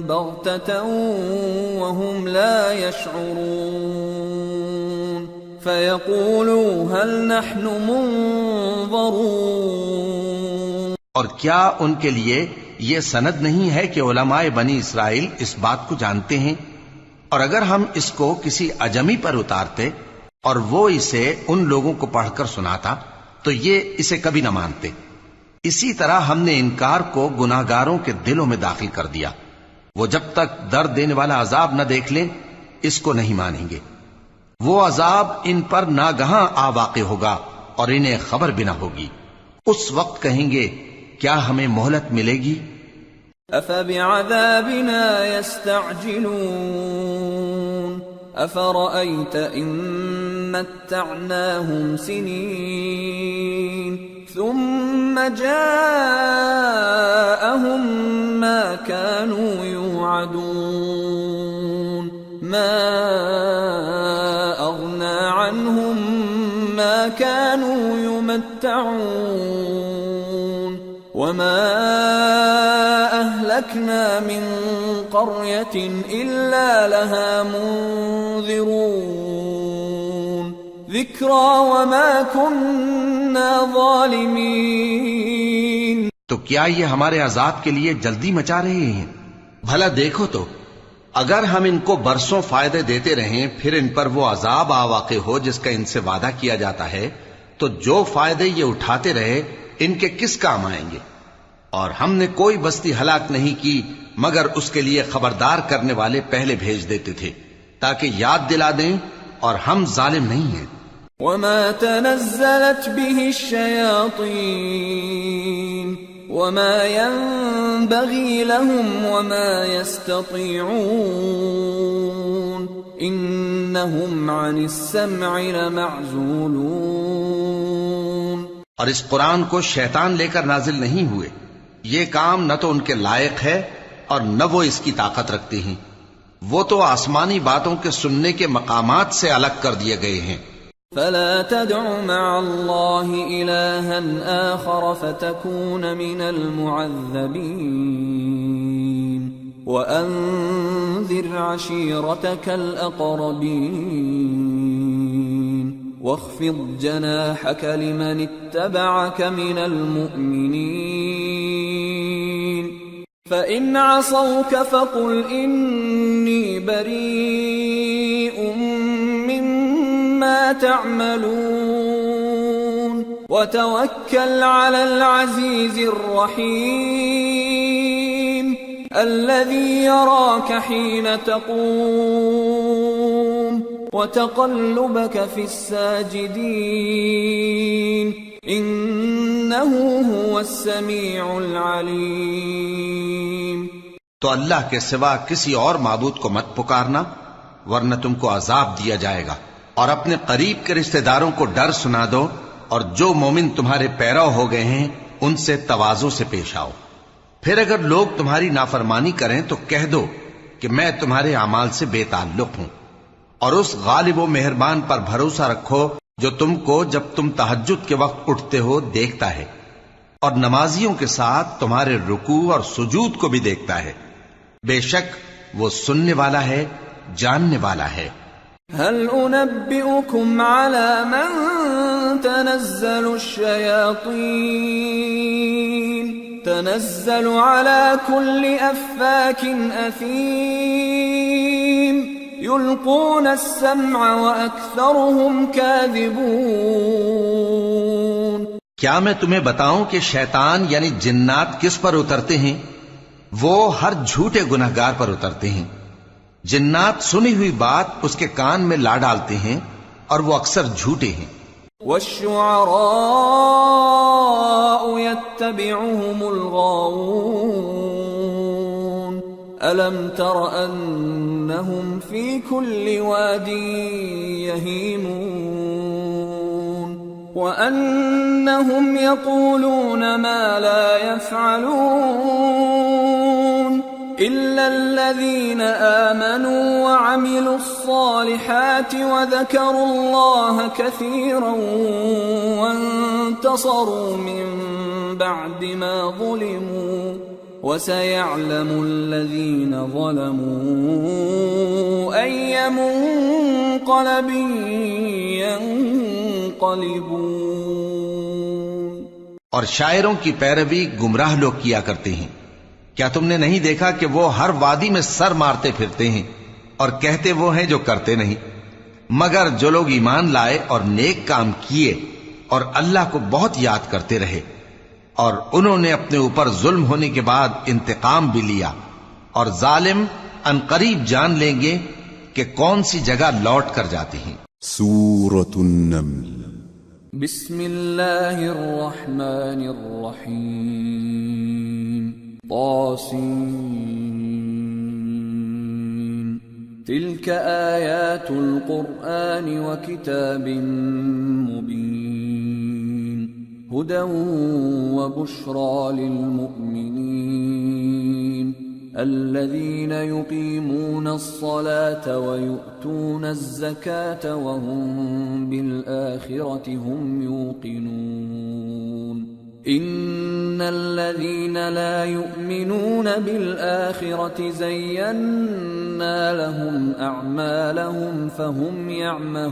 بغتة وهم لا يشعرون فيقولوا هل نحن منظرون. اور کیا ان کے لیے یہ سند نہیں ہے کہ علماء بنی اسرائیل اس بات کو جانتے ہیں؟ اور اگر ہم اس کو کسی اجمی پر اتارتے اور وہ اسے ان لوگوں کو پڑھ کر سناتا تو یہ اسے کبھی نہ مانتے. اسی طرح ہم نے انکار کو گناہگاروں کے دلوں میں داخل کر دیا. وہ جب تک درد دینے والا عذاب نہ دیکھ لیں اس کو نہیں مانیں گے. وہ عذاب ان پر ناگہاں آ واقع ہوگا اور انہیں خبر بھی نہ ہوگی. اس وقت کہیں گے کیا ہمیں مہلت ملے گی؟ افبعذابنا يستعجلون افرأيت ان متعناهم سنين ثم جاءهم ما كانوا يوعدون ما اغنى عنهم ما كانوا يمتعون وما أهلكنا أهلكنا من قرية إلا لها منذرون ذكرى وما كنا ظالمين. تو کیا یہ ہمارے عذاب کے لیے جلدی مچا رہے ہیں؟ بھلا دیکھو تو اگر ہم ان کو برسوں فائدے دیتے رہیں پھر ان پر وہ عذاب آ واقع ہو جس کا ان سے وعدہ کیا جاتا ہے تو جو فائدے یہ اٹھاتے رہے ان کے کس کام آئیں گے؟ اور ہم نے کوئی بستی ہلاک نہیں کی مگر اس کے لیے خبردار کرنے والے پہلے بھیج دیتے تھے تاکہ یاد دلا دیں، اور ہم ظالم نہیں ہیں. وما تنزلت به الشياطين وما ينبغي لهم وما يستطيعون إنهم عن السمع لمعزولون. اور اس قرآن کو شیطان لے کر نازل نہیں ہوئے، یہ کام نہ تو ان کے لائق ہے اور نہ وہ اس کی طاقت رکھتے ہیں. وہ تو آسمانی باتوں کے سننے کے مقامات سے الگ کر دیے گئے ہیں. فلا تدع مع الله إلها آخر فتكون من المعذبين وأنذر عشيرتك الأقربين واخفض جناحك لمن اتبعك من المؤمنين فإن عصوك فقل إني بريء مما تعملون وتوكل على العزيز الرحيم الذي يراك حين تقوم وتقلبك في الساجدين إنه هو السميع العليم. تو اللہ کے سوا کسی اور معبود کو مت پکارنا ورنہ تم کو عذاب دیا جائے گا. اور اپنے قریب کے رشتہ داروں کو ڈر سنا دو، اور جو مومن تمہارے پیرو ہو گئے ہیں ان سے تواضع سے پیش آؤ. پھر اگر لوگ تمہاری نافرمانی کریں تو کہہ دو کہ میں تمہارے اعمال سے بے تعلق ہوں، اور اس غالب و مہربان پر بھروسہ رکھو جو تم کو جب تم تہجد کے وقت اٹھتے ہو دیکھتا ہے، اور نمازیوں کے ساتھ تمہارے رکوع اور سجود کو بھی دیکھتا ہے. بے شک وہ سننے والا ہے، جاننے والا ہے. هل أنبئكم على من تنزل الشياطين تنزل على كل أفاك أثيم يلقون السمع وأكثرهم كاذبون. کیا میں تمہیں بتاؤں کہ شیطان یعنی جنات کس پر اترتے ہیں؟ وہ ہر جھوٹے گنہگار پر اترتے ہیں. جنات سنی ہوئی بات اس کے کان میں لا ڈالتے ہیں اور وہ اکثر جھوٹے ہیں. والشعراء يتبعهم الغاوون ألم تر أنهم في كل واد يهيمون وأنهم يقولون ما لا يفعلون إلا الذين آمنوا وعملوا الصالحات وذكروا الله كثيرا وانتصروا من بعد ما ظلموا وسيعلم الذين ظلموا أي منقلب ينقلبون. اور شاعروں کی پیروی گمراہ لوگ کیا کرتے ہیں. کیا تم نے نہیں دیکھا کہ وہ ہر وادی میں سر مارتے پھرتے ہیں اور کہتے وہ ہیں جو کرتے نہیں، مگر جو لوگ ایمان لائے اور نیک کام کیے اور اللہ کو بہت یاد کرتے رہے، اور انہوں نے اپنے اوپر ظلم ہونے کے بعد انتقام بھی لیا، اور ظالم عنقریب جان لیں گے کہ کون سی جگہ لوٹ کر جاتے ہیں. سورة النمل. بسم اللہ الرحمن الرحیم. طاسين تلك آيات القرآن وكتاب مبين هدى وبشرى للمؤمنين الذين يقيمون الصلاة ويؤتون الزكاة وهم بالآخرة هم يوقنون إن الذين لا يؤمنون بالآخرة زينا لهم أعمالهم فهم يعمهون.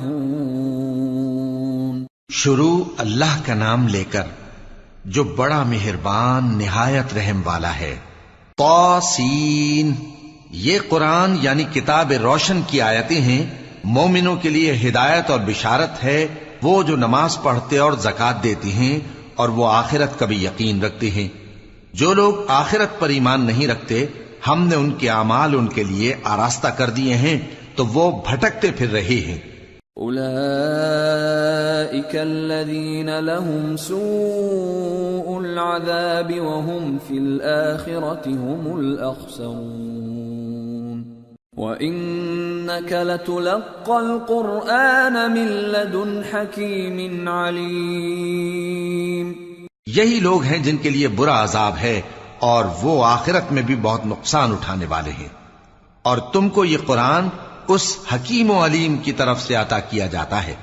شروع اللہ کا نام لے کر جو بڑا مہربان نہایت رحم والا ہے. طاسین، یہ قرآن یعنی کتاب روشن کی آیتیں ہیں. مومنوں کے لیے ہدایت اور بشارت ہے، وہ جو نماز پڑھتے اور زکوٰۃ دیتی ہیں اور وہ آخرت کا بھی یقین رکھتے ہیں. جو لوگ آخرت پر ایمان نہیں رکھتے، ہم نے ان کے اعمال ان کے لیے آراستہ کر دیے ہیں تو وہ بھٹکتے پھر رہے ہیں. أولئك الذين لهم سوء العذاب وهم في الآخرة هم الأخسرون. وإنك لتلقى القرآن من لدن حكيم عليم. یہی لوگ ہیں جن کے لیے برا عذاب ہے اور وہ آخرت میں بھی بہت نقصان اٹھانے والے ہیں. اور تم کو یہ قرآن اس حکیم و علیم کی طرف سے عطا کیا جاتا ہے.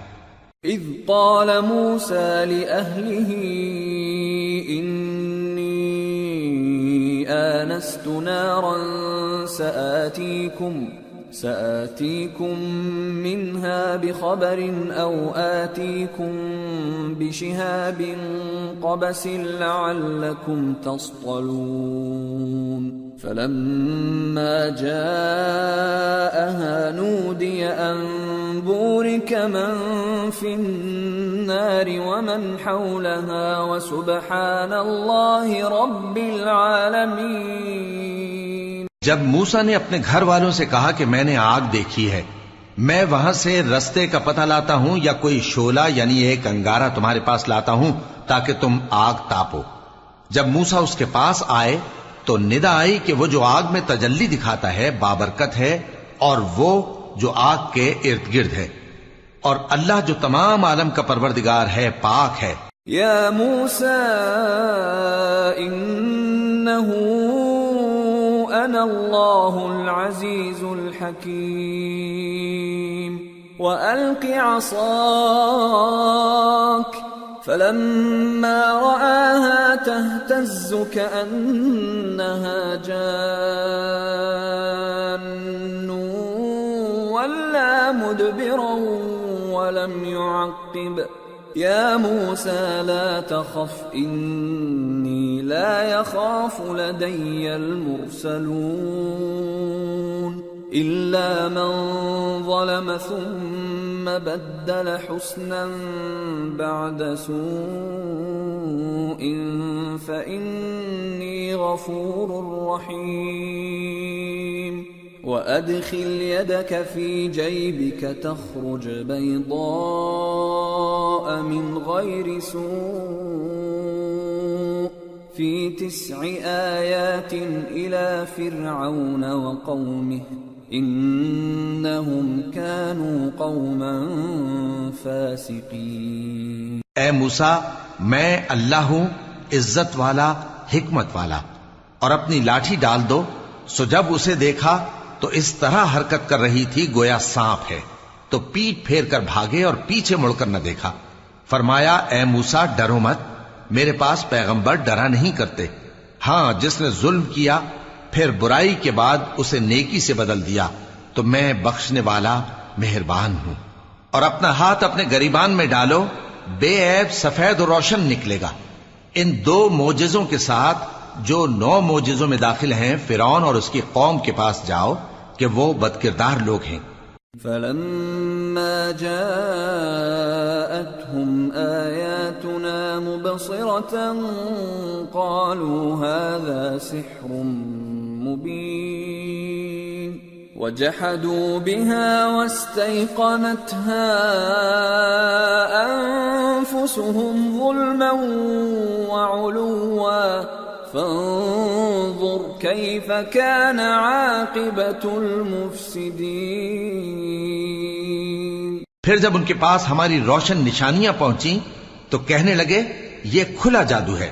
اذ قال موسى لأهله إني آنست نارا سآتيكم منها بخبر أو آتيكم بشهاب قبس لعلكم تصطلون. فلما جاءها نودي أن بورك من في النار ومن حولها وسبحان الله رب العالمين. جب موسیٰ نے اپنے گھر والوں سے کہا کہ میں نے آگ دیکھی ہے، میں وہاں سے رستے کا پتہ لاتا ہوں یا کوئی شعلہ یعنی ایک انگارہ تمہارے پاس لاتا ہوں تاکہ تم آگ تاپو. جب موسیٰ اس کے پاس آئے تو ندا آئی کہ وہ جو آگ میں تجلی دکھاتا ہے بابرکت ہے، اور وہ جو آگ کے ارد گرد ہے، اور اللہ جو تمام عالم کا پروردگار ہے پاک ہے. یا موسیٰ انہو انا اللہ العزیز الحکیم وألق عصاک فلما رآها تهتز كأنها جان ولا مدبرا ولم يعقب. يا موسى لا تخف إني لا يخاف لدي المرسلون إلا من ظلم ثم بدل حسنا بعد سوء فإني غفور رحيم. وأدخل يدك في جيبك تخرج بيضاء من غير سوء في 9 آيات إلى فرعون وقومه إنهم كانوا قوما فاسقين. اے موسیٰ، میں اللہ ہوں، عزت والا، حکمت والا. اور اپنی لاٹھی ڈال دو. سو جب اسے دیکھا تو اس طرح حرکت کر رہی تھی گویا سانپ ہے، تو پیٹ پھیر کر بھاگے اور پیچھے مڑ کر نہ دیکھا. فرمایا اے موسیٰ ڈرو مت، میرے پاس پیغمبر ڈرا نہیں کرتے. ہاں جس نے ظلم کیا پھر برائی کے بعد اسے نیکی سے بدل دیا تو میں بخشنے والا مہربان ہوں. اور اپنا ہاتھ اپنے گریبان میں ڈالو، بے عیب سفید و روشن نکلے گا. ان 2 معجزوں کے ساتھ جو 9 معجزوں میں داخل ہیں فرعون اور اس کی قوم کے پاس جاؤ کہ وہ بدکردار لوگ ہیں. فلما جاءتهم آياتنا مبصرة قالوا هذا سحر مبين وجحدوا بها واستيقنتها أنفسهم ظلما وعلوا فانظر كيف كان عاقبة المفسدين. پھر جب ان کے پاس ہماری روشن نشانیاں پہنچیں تو کہنے لگے یہ کھلا جادو ہے،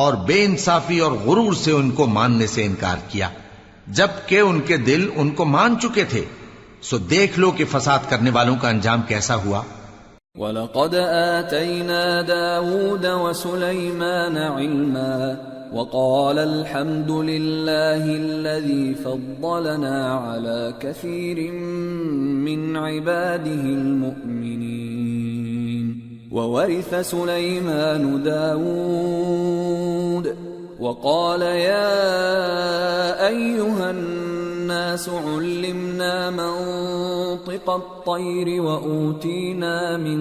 اور بے انصافی اور غرور سے ان کو ماننے سے انکار کیا جبکہ ان کے دل ان کو مان چکے تھے. سو دیکھ لو کہ فساد کرنے والوں کا انجام کیسا ہوا. وَلَقَدْ آتَيْنَا دَاوُودَ وَسُلَيْمَانَ عِلْمًا وَقَالَ الْحَمْدُ لِلَّهِ الَّذِي فَضَّلَنَا عَلَى كَثِيرٍ مِّنْ عِبَادِهِ الْمُؤْمِنِينَ وَوَرِثَ سُلَيْمَانُ دَاوُودَ وَقَالَ يَا أَيُّهَا النَّاسُ عُلِّمْنَا مَنطِقَ الطَّيْرِ وَأُوتِينَا مِن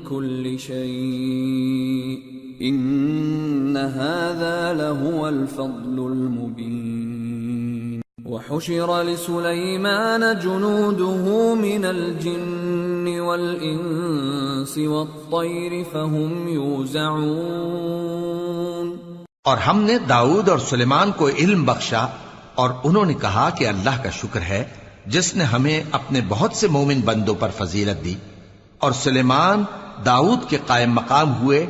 كُلِّ شَيْءٍ إِنَّ هَذَا لَهُوَ الْفَضْلُ الْمُبِينُ وَحُشِرَ لِسُلَيْمَانَ جُنُودُهُ مِنَ الْجِنِّ وَالْإِنسِ وَالطَّيْرِ فَهُمْ يُوزَعُونَ اور ہم نے داؤد اور سلیمان کو علم بخشا اور انہوں نے کہا کہ اللہ کا شکر ہے جس نے ہمیں اپنے بہت سے مومن بندوں پر فضیلت دی. اور سلیمان داؤد کے قائم مقام ہوئے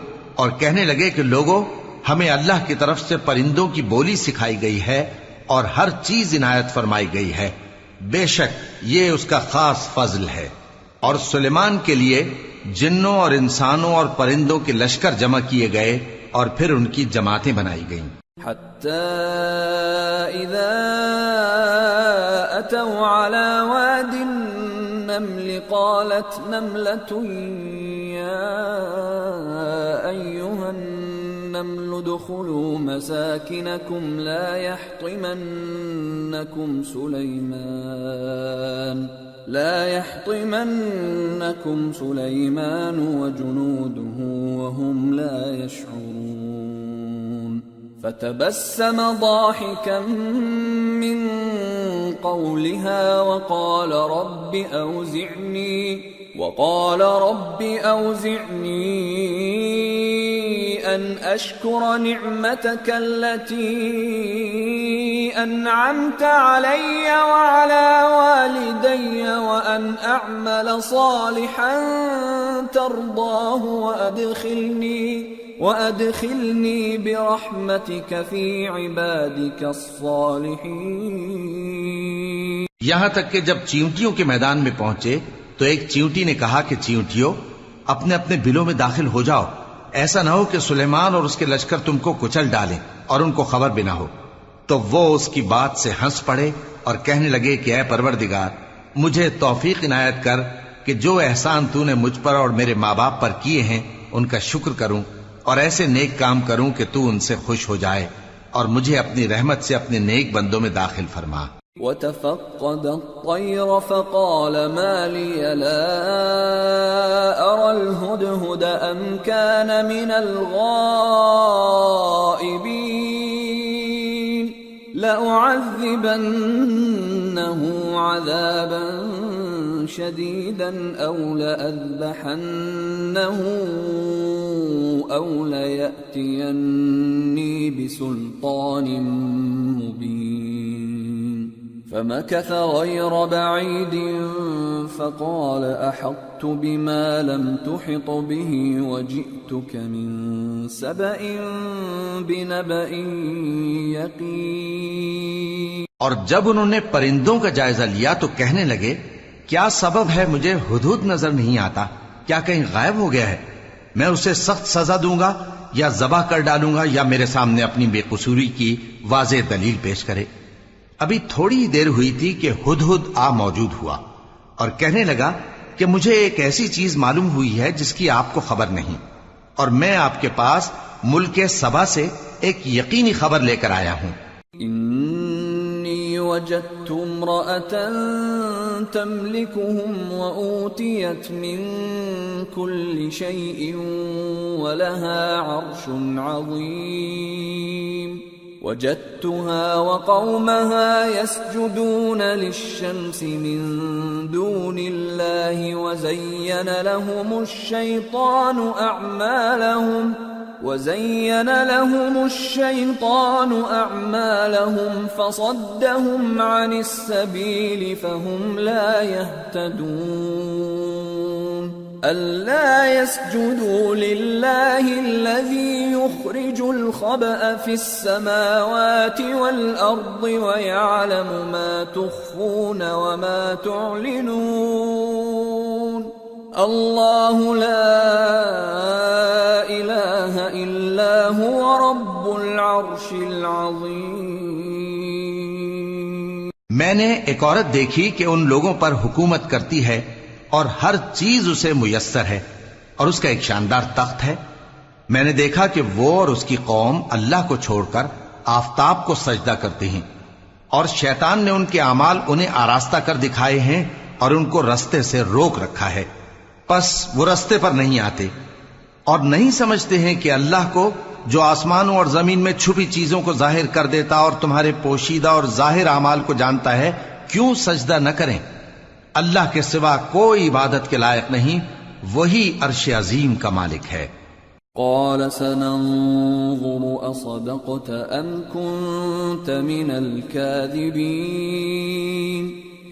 اور کہنے لگے کہ لوگوں، ہمیں اللہ کی طرف سے پرندوں کی بولی سکھائی گئی ہے اور ہر چیز عنایت فرمائی گئی ہے، بے شک یہ اس کا خاص فضل ہے. اور سلیمان کے لیے جنوں اور انسانوں اور پرندوں کے لشکر جمع کیے گئے اور پھر ان کی جماعتیں بنائی گئیں. حتى إذا أتوا على واد النمل قالت نملة يا أيها النمل ادخلوا مساكنكم لا يحطمنكم سليمان وجنوده وهم لا يشعرون. فتبسم ضاحكا من قولها وقال رب أوزعني أن أشكر نعمتك التي أنعمت علي وعلى والدي وأن أعمل صالحا ترضاه وأدخلني برحمتك في عبادك الصالحين. یہاں تک کہ جب چیونٹیوں کے میدان میں پہنچے تو ایک چیونٹی نے کہا کہ چیونٹیوں، اپنے اپنے بلوں میں داخل ہو جاؤ، ایسا نہ ہو کہ سلیمان اور اس کے لشکر تم کو کچل ڈالیں اور ان کو خبر بھی نہ ہو. تو وہ اس کی بات سے ہنس پڑے اور کہنے لگے کہ اے پروردگار، مجھے توفیق عنایت کر کہ جو احسان تو نے مجھ پر اور میرے ماں باپ پر کیے ہیں ان کا شکر کروں اور ایسے نیک کام کروں کہ تو ان سے خوش ہو جائے اور مجھے اپنی رحمت سے اپنے نیک بندوں میں داخل فرما. وَتَفَقَّدَ الطَّيْرَ فَقَالَ مَا لِيَ لَا أَرَى الْهُدْهُدَ أَمْ كَانَ مِنَ الْغَائِبِينَ لَأُعَذِّبَنَّهُ عَذَابًا شَدِيدًا أَوْ لَأَذْبَحَنَّهُ أَوْ لَيَأْتِيَنِّي بِسُلْطَانٍ مُبِينٍ. فمكث غير بعيد فقال أحطت بما لم تحط به وجئتك من سبأ بنبأ يقين. اور جب انہوں نے پرندوں کا جائزہ لیا تو کہنے لگے کیا سبب ہے مجھے ہدہد نظر نہیں آتا؟ کیا کہیں غائب ہو گیا ہے؟ میں اسے سخت سزا دوں گا یا ذبح کر ڈالوں گا یا میرے سامنے اپنی بے قصوری کی واضح دلیل پیش کرے. ابھی تھوڑی دیر ہوئی تھی کہ ہدہد آ موجود ہوا اور کہنے لگا کہ مجھے ایک ایسی چیز معلوم ہوئی ہے جس کی آپ کو خبر نہیں، اور میں آپ کے پاس ملک سبا سے ایک یقینی خبر لے کر آیا ہوں. انی وجدت امرأة تملكهم وأوتيت من كل شيء ولها عرش عظيم. وجدتها وقومها يسجدون للشمس من دون الله وزين لهم الشيطان أعمالهم فصدهم عن السبيل فهم لا يهتدون. ألا يسجدوا لله الذي يخرج الخبأ في السماوات والأرض ويعلم ما تخفون وما تعلنون. اللہ لا الہ الا هو رب العرش العظیم۔ میں نے ایک عورت دیکھی کہ ان لوگوں پر حکومت کرتی ہے اور ہر چیز اسے میسر ہے اور اس کا ایک شاندار تخت ہے۔ میں نے دیکھا کہ وہ اور اس کی قوم اللہ کو چھوڑ کر آفتاب کو سجدہ کرتے ہیں، اور شیطان نے ان کے اعمال انہیں آراستہ کر دکھائے ہیں اور ان کو رستے سے روک رکھا ہے، پس وہ رستے پر نہیں آتے اور نہیں سمجھتے ہیں کہ اللہ کو جو آسمانوں اور زمین میں چھپی چیزوں کو ظاہر کر دیتا اور تمہارے پوشیدہ اور ظاہر اعمال کو جانتا ہے، کیوں سجدہ نہ کریں؟ اللہ کے سوا کوئی عبادت کے لائق نہیں، وہی عرش عظیم کا مالک ہے۔ قال سننظر اصدقت ام كنت من الكاذبين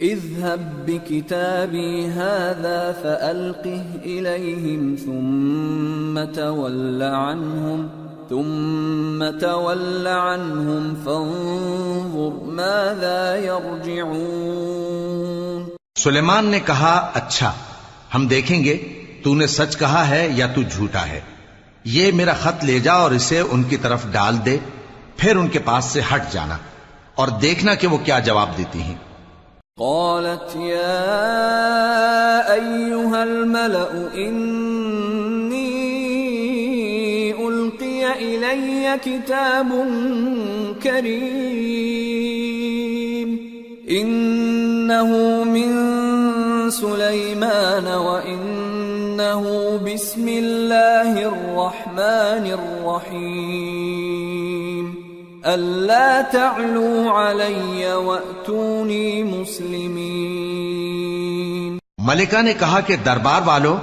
اذهب بكتابي هذا فألقه إليهم ثم تول عنهم فانظر ماذا يرجعون۔ سلیمان نے کہا اچھا، ہم دیکھیں گے تو نے سچ کہا ہے یا تو جھوٹا ہے۔ یہ میرا خط لے جا اور اسے ان کی طرف ڈال دے، پھر ان کے پاس سے ہٹ جانا اور دیکھنا کہ وہ کیا جواب دیتی ہیں۔ قالت يا أيها الملأ إني ألقي إلي كتاب كريم إنه من سليمان وإنه بسم الله الرحمن الرحيم ألا تعلوا علي وأتوني مسلمين۔ ملکہ نے کہا کہ دربار والو،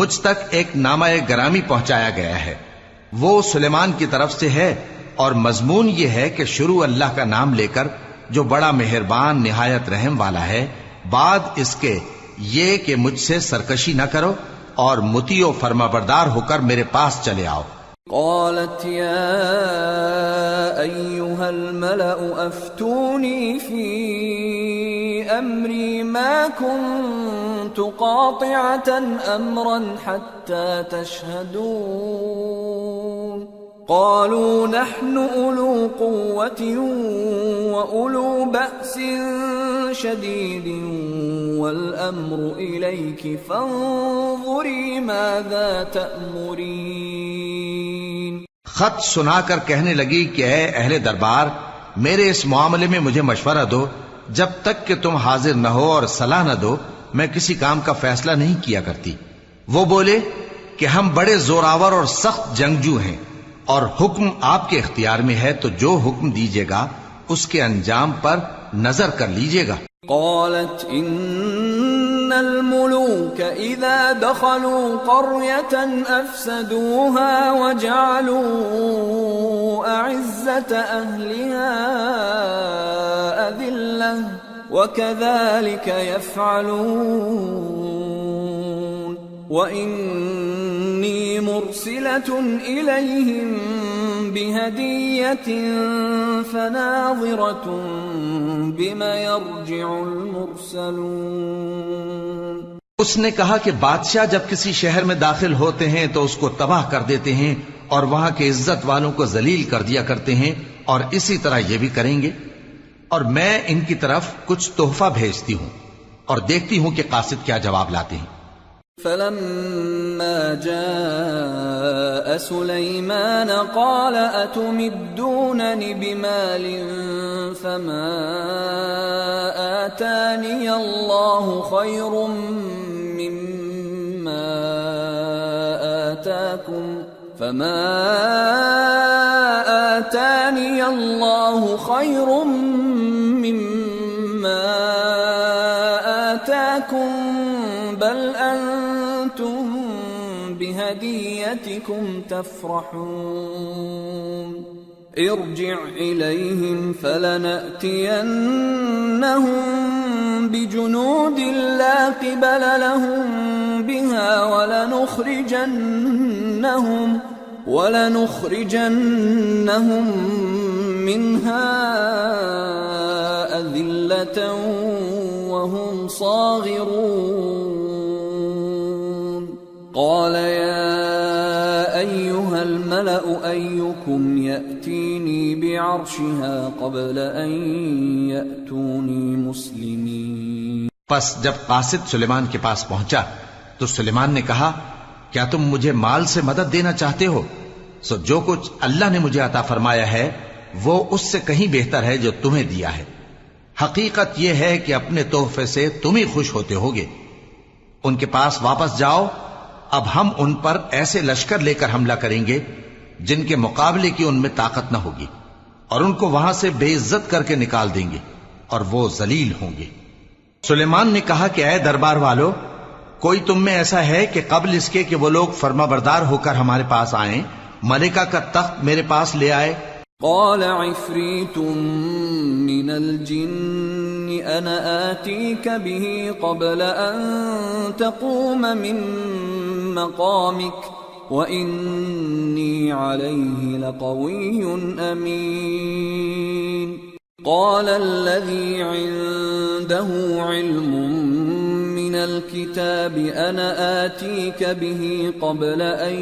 مجھ تک ایک نامہ گرامی پہنچایا گیا ہے، وہ سلیمان کی طرف سے ہے اور مضمون یہ ہے کہ شروع اللہ کا نام لے کر جو بڑا مہربان نہایت رحم والا ہے، بعد اس کے یہ کہ مجھ سے سرکشی نہ کرو اور مطیع و فرمانبردار ہو کر میرے پاس چلے آؤ۔ قالت يا أيها الملأ أفتوني في أمري ما كنت قاطعة أمرا حتى تشهدون قالوا نحن أولو قوة وأولو بأس شديد والأمر إليك فانظري ماذا تأمرين۔ خط سنا کر کہنے لگی کہ اے اہل دربار، میرے اس معاملے میں مجھے مشورہ دو، جب تک کہ تم حاضر نہ ہو اور صلاح نہ دو میں کسی کام کا فیصلہ نہیں کیا کرتی۔ وہ بولے کہ ہم بڑے زوراور اور سخت جنگجو ہیں اور حکم آپ کے اختیار میں ہے، تو جو حکم دیجیے گا اس کے انجام پر نظر کر لیجیے گا۔ قالت ان الملوك اذا دخلوا قرية افسدوها وجعلوا اعزة اهلها اذلة وكذلك يفعلون وإني مرسلة إليهم بهدية فناظرة بما يرجع المرسلون۔ اس نے کہا کہ بادشاہ جب کسی شہر میں داخل ہوتے ہیں تو اس کو تباہ کر دیتے ہیں اور وہاں کے عزت والوں کو ذلیل کر دیا کرتے ہیں، اور اسی طرح یہ بھی کریں گے، اور میں ان کی طرف کچھ تحفہ بھیجتی ہوں اور دیکھتی ہوں کہ قاصد کیا جواب لاتے ہیں۔ فلما جاء سليمان قال أتمدونني بمال فما آتاني الله خير مما آتاكم فما آتاني الله خير مما آتاكم بل أنتم بهديتكم تفرحون ارجع إليهم فلنأتينهم بجنود لا قبل لهم بها ولنخرجنهم منها أذلة وهم صاغرون۔ قال يا أيها الملأ أيكم يأتيني بعرشها قبل أن يأتوني مسلمين. پس جب قاصد سلیمان کے پاس پہنچا تو سلیمان نے کہا کیا تم مجھے مال سے مدد دینا چاہتے ہو؟ سو جو کچھ اللہ نے مجھے عطا فرمایا ہے وہ اس سے کہیں بہتر ہے جو تمہیں دیا ہے. حقیقت یہ ہے کہ اپنے تحفے سے تم ہی خوش ہوتے ہوگے. ان کے پاس واپس جاؤ، اب ہم ان پر ایسے لشکر لے کر حملہ کریں گے جن کے مقابلے کی ان میں طاقت نہ ہوگی، اور ان کو وہاں سے بے عزت کر کے نکال دیں گے اور وہ ذلیل ہوں گے. سلیمان نے کہا کہ اے دربار والو، کوئی تم میں ایسا ہے کہ قبل اس کے کہ وہ لوگ فرما بردار ہو کر ہمارے پاس آئیں ملکہ کا تخت میرے پاس لے آئے؟ قال عفريت من الجن أنا آتيك به قبل أن تقوم من مقامك وإني عليه لقوي أمين. قال الذي عنده علم من الكتاب أنا آتيك به قبل أن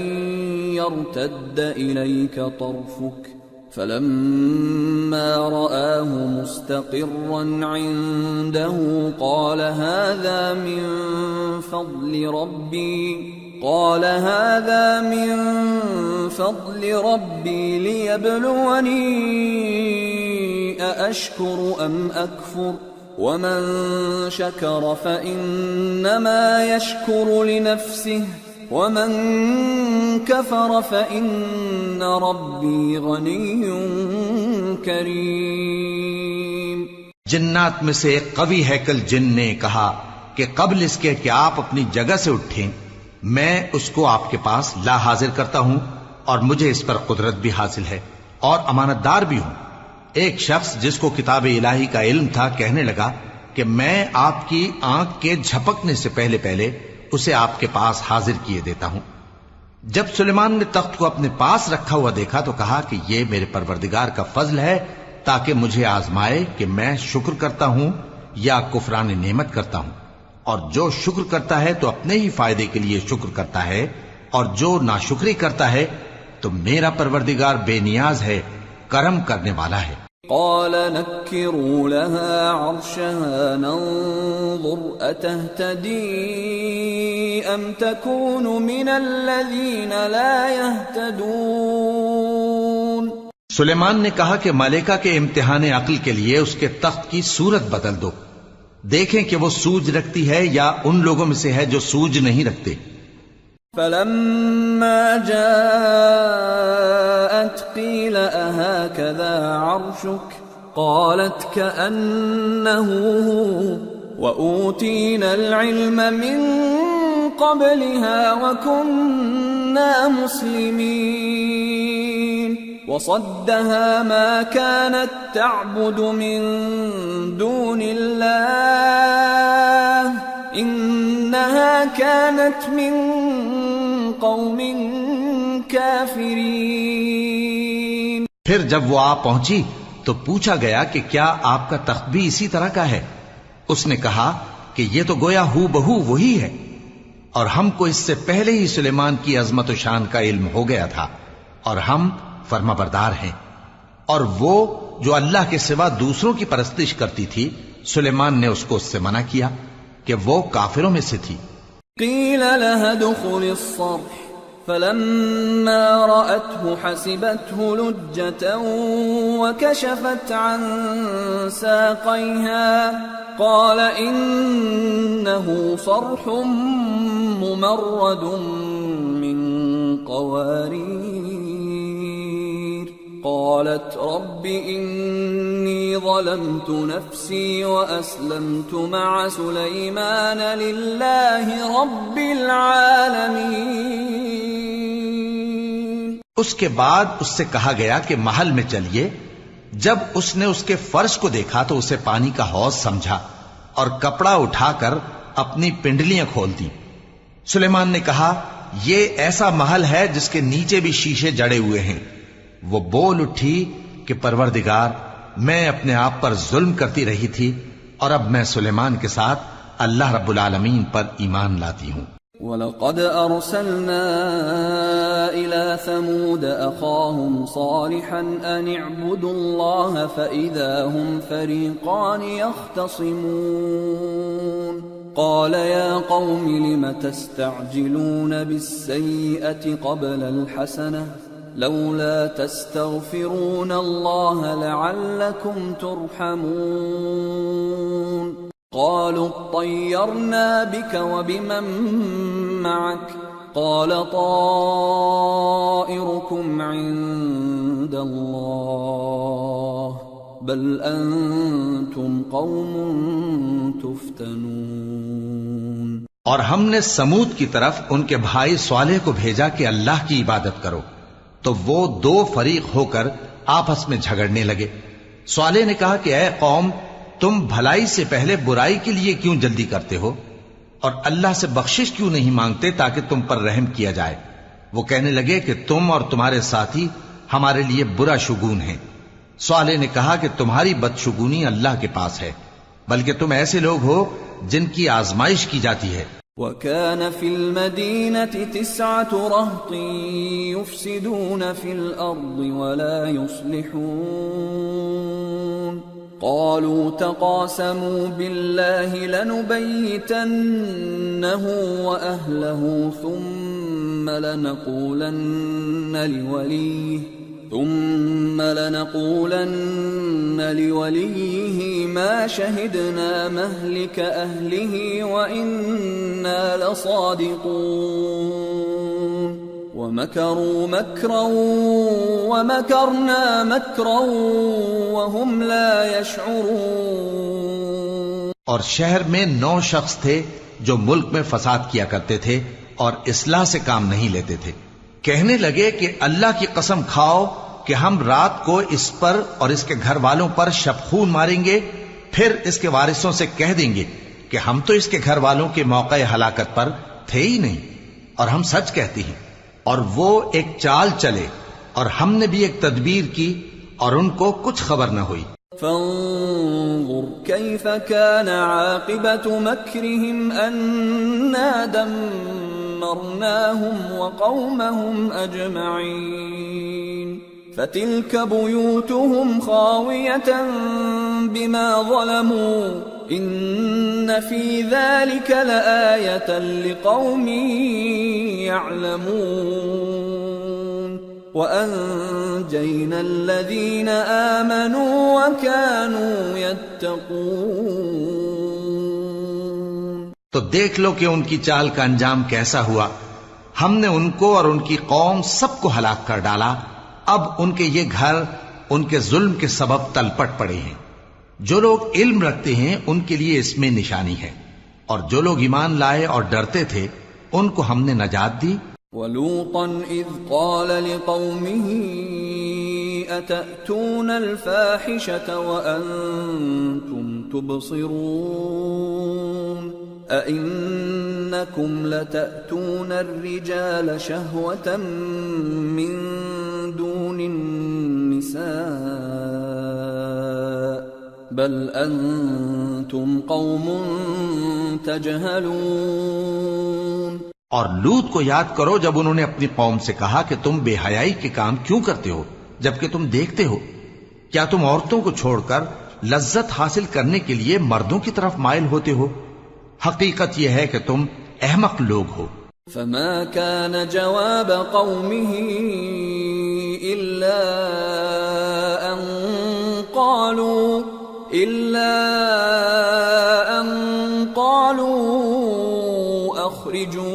يرتد إليك طرفك فلما رآه مستقرا عنده قال هذا من فضل ربي ليبلوني أأشكر أم أكفر ومن شكر فإنما يشكر لنفسه ومن كفر فإن ربي غني كريم. جنات میں سے ایک قوی ہیکل جن نے کہا کہ قبل اس کے کہ آپ اپنی جگہ سے اٹھیں میں اس کو آپ کے پاس لا حاضر کرتا ہوں اور مجھے اس پر قدرت بھی حاصل ہے اور امانت دار بھی ہوں. ایک شخص جس کو کتاب الہی کا علم تھا کہنے لگا کہ میں آپ کی آنکھ کے جھپکنے سے پہلے پہلے اسے آپ کے پاس حاضر کیے دیتا ہوں. جب سلیمان نے تخت کو اپنے پاس رکھا ہوا دیکھا تو کہا کہ یہ میرے پروردگار کا فضل ہے تاکہ مجھے آزمائے کہ میں شکر کرتا ہوں یا کفران نعمت کرتا ہوں، اور جو شکر کرتا ہے تو اپنے ہی فائدے کے لیے شکر کرتا ہے، اور جو ناشکری کرتا ہے تو میرا پروردگار بے نیاز ہے، کرم کرنے والا ہے. قال نكروا لها عرشها ننظر أتهتدي أم تكون من الذين لا يهتدون. سلیمان نے کہا کہ ملکہ کے امتحان عقل کے لیے اس کے تخت کی صورت بدل دو، دیکھیں کہ وہ سوج رکھتی ہے یا ان لوگوں میں سے ہے جو سوج نہیں رکھتے. فلما جاءت قيل أهكذا عرشك قالت كأنه هو وأوتينا العلم من قبلها وكنا مسلمين. وصدها ما كانت تعبد من دون الله إنها كانت من قوم كافرين. پھر جب وہ آ پہنچی تو پوچھا گیا کہ کیا آپ کا تخت بھی اسی طرح کا ہے؟ اس نے کہا کہ یہ تو گویا ہو بہو وہی ہے، اور ہم کو اس سے پہلے ہی سلیمان کی عظمت و شان کا علم ہو گیا تھا، اور ہم فرما بردار ہیں. اور وہ جو اللہ کے سوا دوسروں کی پرستش کرتی تھی سلیمان نے اس کو اس سے منع کیا کہ وہ کافروں میں سے تھی. قیل لها ادخل الصرح فلما رأته حسبته لجة وكشفت عن ساقيها قال إنه صرح ممرد من قوارير. قالت رب إني ظلمت نفسي وأسلمت مع سليمان لله رب العالمين. اس کے بعد اس سے کہا گیا کہ محل میں چلیے. جب اس نے اس کے فرش کو دیکھا تو اسے پانی کا حوض سمجھا اور کپڑا اٹھا کر اپنی پنڈلیاں کھول دی. سلیمان نے کہا یہ ایسا محل ہے جس کے نیچے بھی شیشے جڑے ہوئے ہیں. وہ بول اٹھی کہ پروردگار میں اپنے آپ پر ظلم کرتی رہی تھی اور اب میں سلیمان کے ساتھ اللہ رب العالمین پر ایمان لاتی ہوں. وَلَقَدْ أَرْسَلْنَا إِلَى ثَمُودَ أَخَاهُمْ صَالِحًا أَنِ اعْبُدُوا اللَّهَ فَإِذَا هُمْ فَرِيقَانِ يَخْتَصِمُونَ قَالَ يَا قَوْمِ لِمَ تَسْتَعْجِلُونَ بِالسَّيِّئَةِ قَبْلَ الْحَسَنَةِ لَوْلَا تَسْتَغْفِرُونَ اللَّهَ لَعَلَّكُمْ تُرْحَمُونَ قالوا اطيرنا بك وبمن معك قال طائركم عند الله بل أنتم قوم تفتنون۔ اور ہم نے سمود کی طرف ان کے بھائی صالح کو بھیجا کہ اللہ کی عبادت کرو، تو وہ دو فریق ہو کر آپس میں جھگڑنے لگے۔ صالح نے کہا کہ اے قوم، تم بھلائی سے پہلے برائی کے لیے کیوں جلدی کرتے ہو اور اللہ سے بخشش کیوں نہیں مانگتے تاکہ تم پر رحم کیا جائے؟ وہ کہنے لگے کہ تم اور تمہارے ساتھی ہمارے لیے برا شگون ہیں۔ صالح نے کہا کہ تمہاری بدشگونی اللہ کے پاس ہے، بلکہ تم ایسے لوگ ہو جن کی آزمائش کی جاتی ہے۔ وَكَانَ فِي الْمَدِينَةِ 9 رَهْطٍ يُفْسِدُونَ فِي الْأَرْضِ وَلَا يُصْلِحُونَ قالوا تقاسموا بالله لنبيتنه وأهله ثم لنقولن لوليه ما شهدنا مهلك أهله وإنا لصادقون ومكروا مكرا ومكرنا مكرا وهم لا يشعرون۔ اور شہر میں 9 شخص تھے جو ملک میں فساد کیا کرتے تھے اور اصلاح سے کام نہیں لیتے تھے۔ کہنے لگے کہ اللہ کی قسم کھاؤ کہ ہم رات کو اس پر اور اس کے گھر والوں پر شبخون ماریں گے، پھر اس کے وارثوں سے کہہ دیں گے کہ ہم تو اس کے گھر والوں کے موقع ہلاکت پر تھے ہی نہیں، اور ہم سچ کہتے ہیں۔ اور وہ ایک چال چلے اور ہم نے بھی ایک تدبیر کی اور ان کو کچھ خبر نہ ہوئی۔ فانظر كيف كان عاقبة مكرهم أنا دمرناهم وقومهم أجمعين فتلك بيوتهم خاوية بما ظلموا إن في ذلك لآية لقوم يعلمون وأنجينا الذين آمنوا وكانوا يتقون۔ تو دیکھ لو کہ ان کی چال کا انجام کیسا ہوا۔ ہم نے ان کو اور ان کی قوم سب کو ہلاک کر ڈالا۔ اب ان کے یہ گھر ان کے ظلم کے سبب تلپٹ پڑے ہیں۔ جو لوگ علم رکھتے ہیں ان کے لیے اس میں نشانی ہے، اور جو لوگ ایمان لائے اور ڈرتے تھے ان کو ہم نے نجات دی۔ وَلُوطًا إِذْ قَالَ لِقَوْمِهِ أَتَأْتُونَ الْفَاحِشَةَ وَأَنْتُمْ تُبْصِرُونَ أَإِنَّكُمْ لَتَأْتُونَ الرِّجَالَ شَهْوَةً مِّن دُونِ النِّسَاءِ بَلْ أَنْتُمْ قَوْمٌ تَجْهَلُونَ۔ اور لوط کو یاد کرو جب انہوں نے اپنی قوم سے کہا کہ تم بے حیائی کے کام کیوں کرتے ہو جبکہ تم دیکھتے ہو؟ کیا تم عورتوں کو چھوڑ کر لذت حاصل کرنے کے لیے مردوں کی طرف مائل ہوتے ہو؟ حقیقت یہ ہے کہ تم احمق لوگ ہو۔ فما كان جواب قومه إلا أن قالوا أخرجوا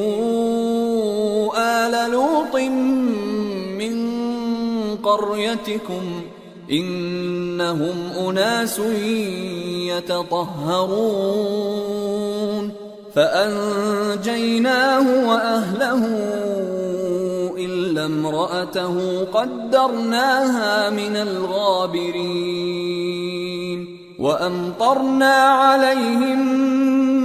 آل لوط من قريتكم إنهم أناس يتطهرون فأنجيناه وأهله إلا امرأته قدرناها من الغابرين وأمطرنا عليهم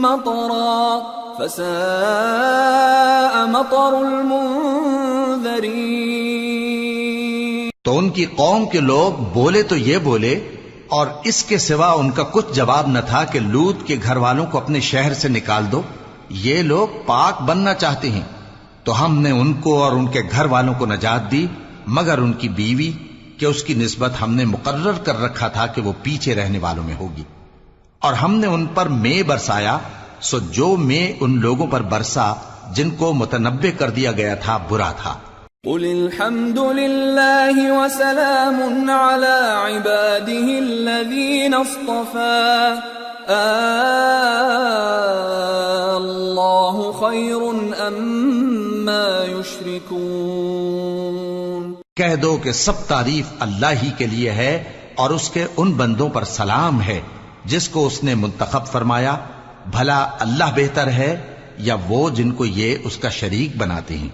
مطرا فساء مطر المنذرين۔ تو ان کی قوم کے لوگ بولے تو یہ بولے، اور اس کے سوا ان کا کچھ جواب نہ تھا کہ لوط کے گھر والوں کو اپنے شہر سے نکال دو، یہ لوگ پاک بننا چاہتے ہیں، تو ہم نے ان کو اور ان کے گھر والوں کو نجات دی مگر ان کی بیوی کہ اس کی نسبت ہم نے مقرر کر رکھا تھا کہ وہ پیچھے رہنے والوں میں ہوگی، اور ہم نے ان پر مے برسایا، سو جو مے ان لوگوں پر برسا جن کو متنبع کر دیا گیا تھا برا تھا۔ قل الحمد لله وسلام على عباده الذين اصطفى الله خير أما يشركون۔ کہہ دو کہ سب تعریف اللہ ہی کے لیے ہے اور اس کے ان بندوں پر سلام ہے جس کو اس نے منتخب فرمایا، بھلا اللہ بہتر ہے یا وہ جن کو یہ اس کا شریک بناتے ہیں۔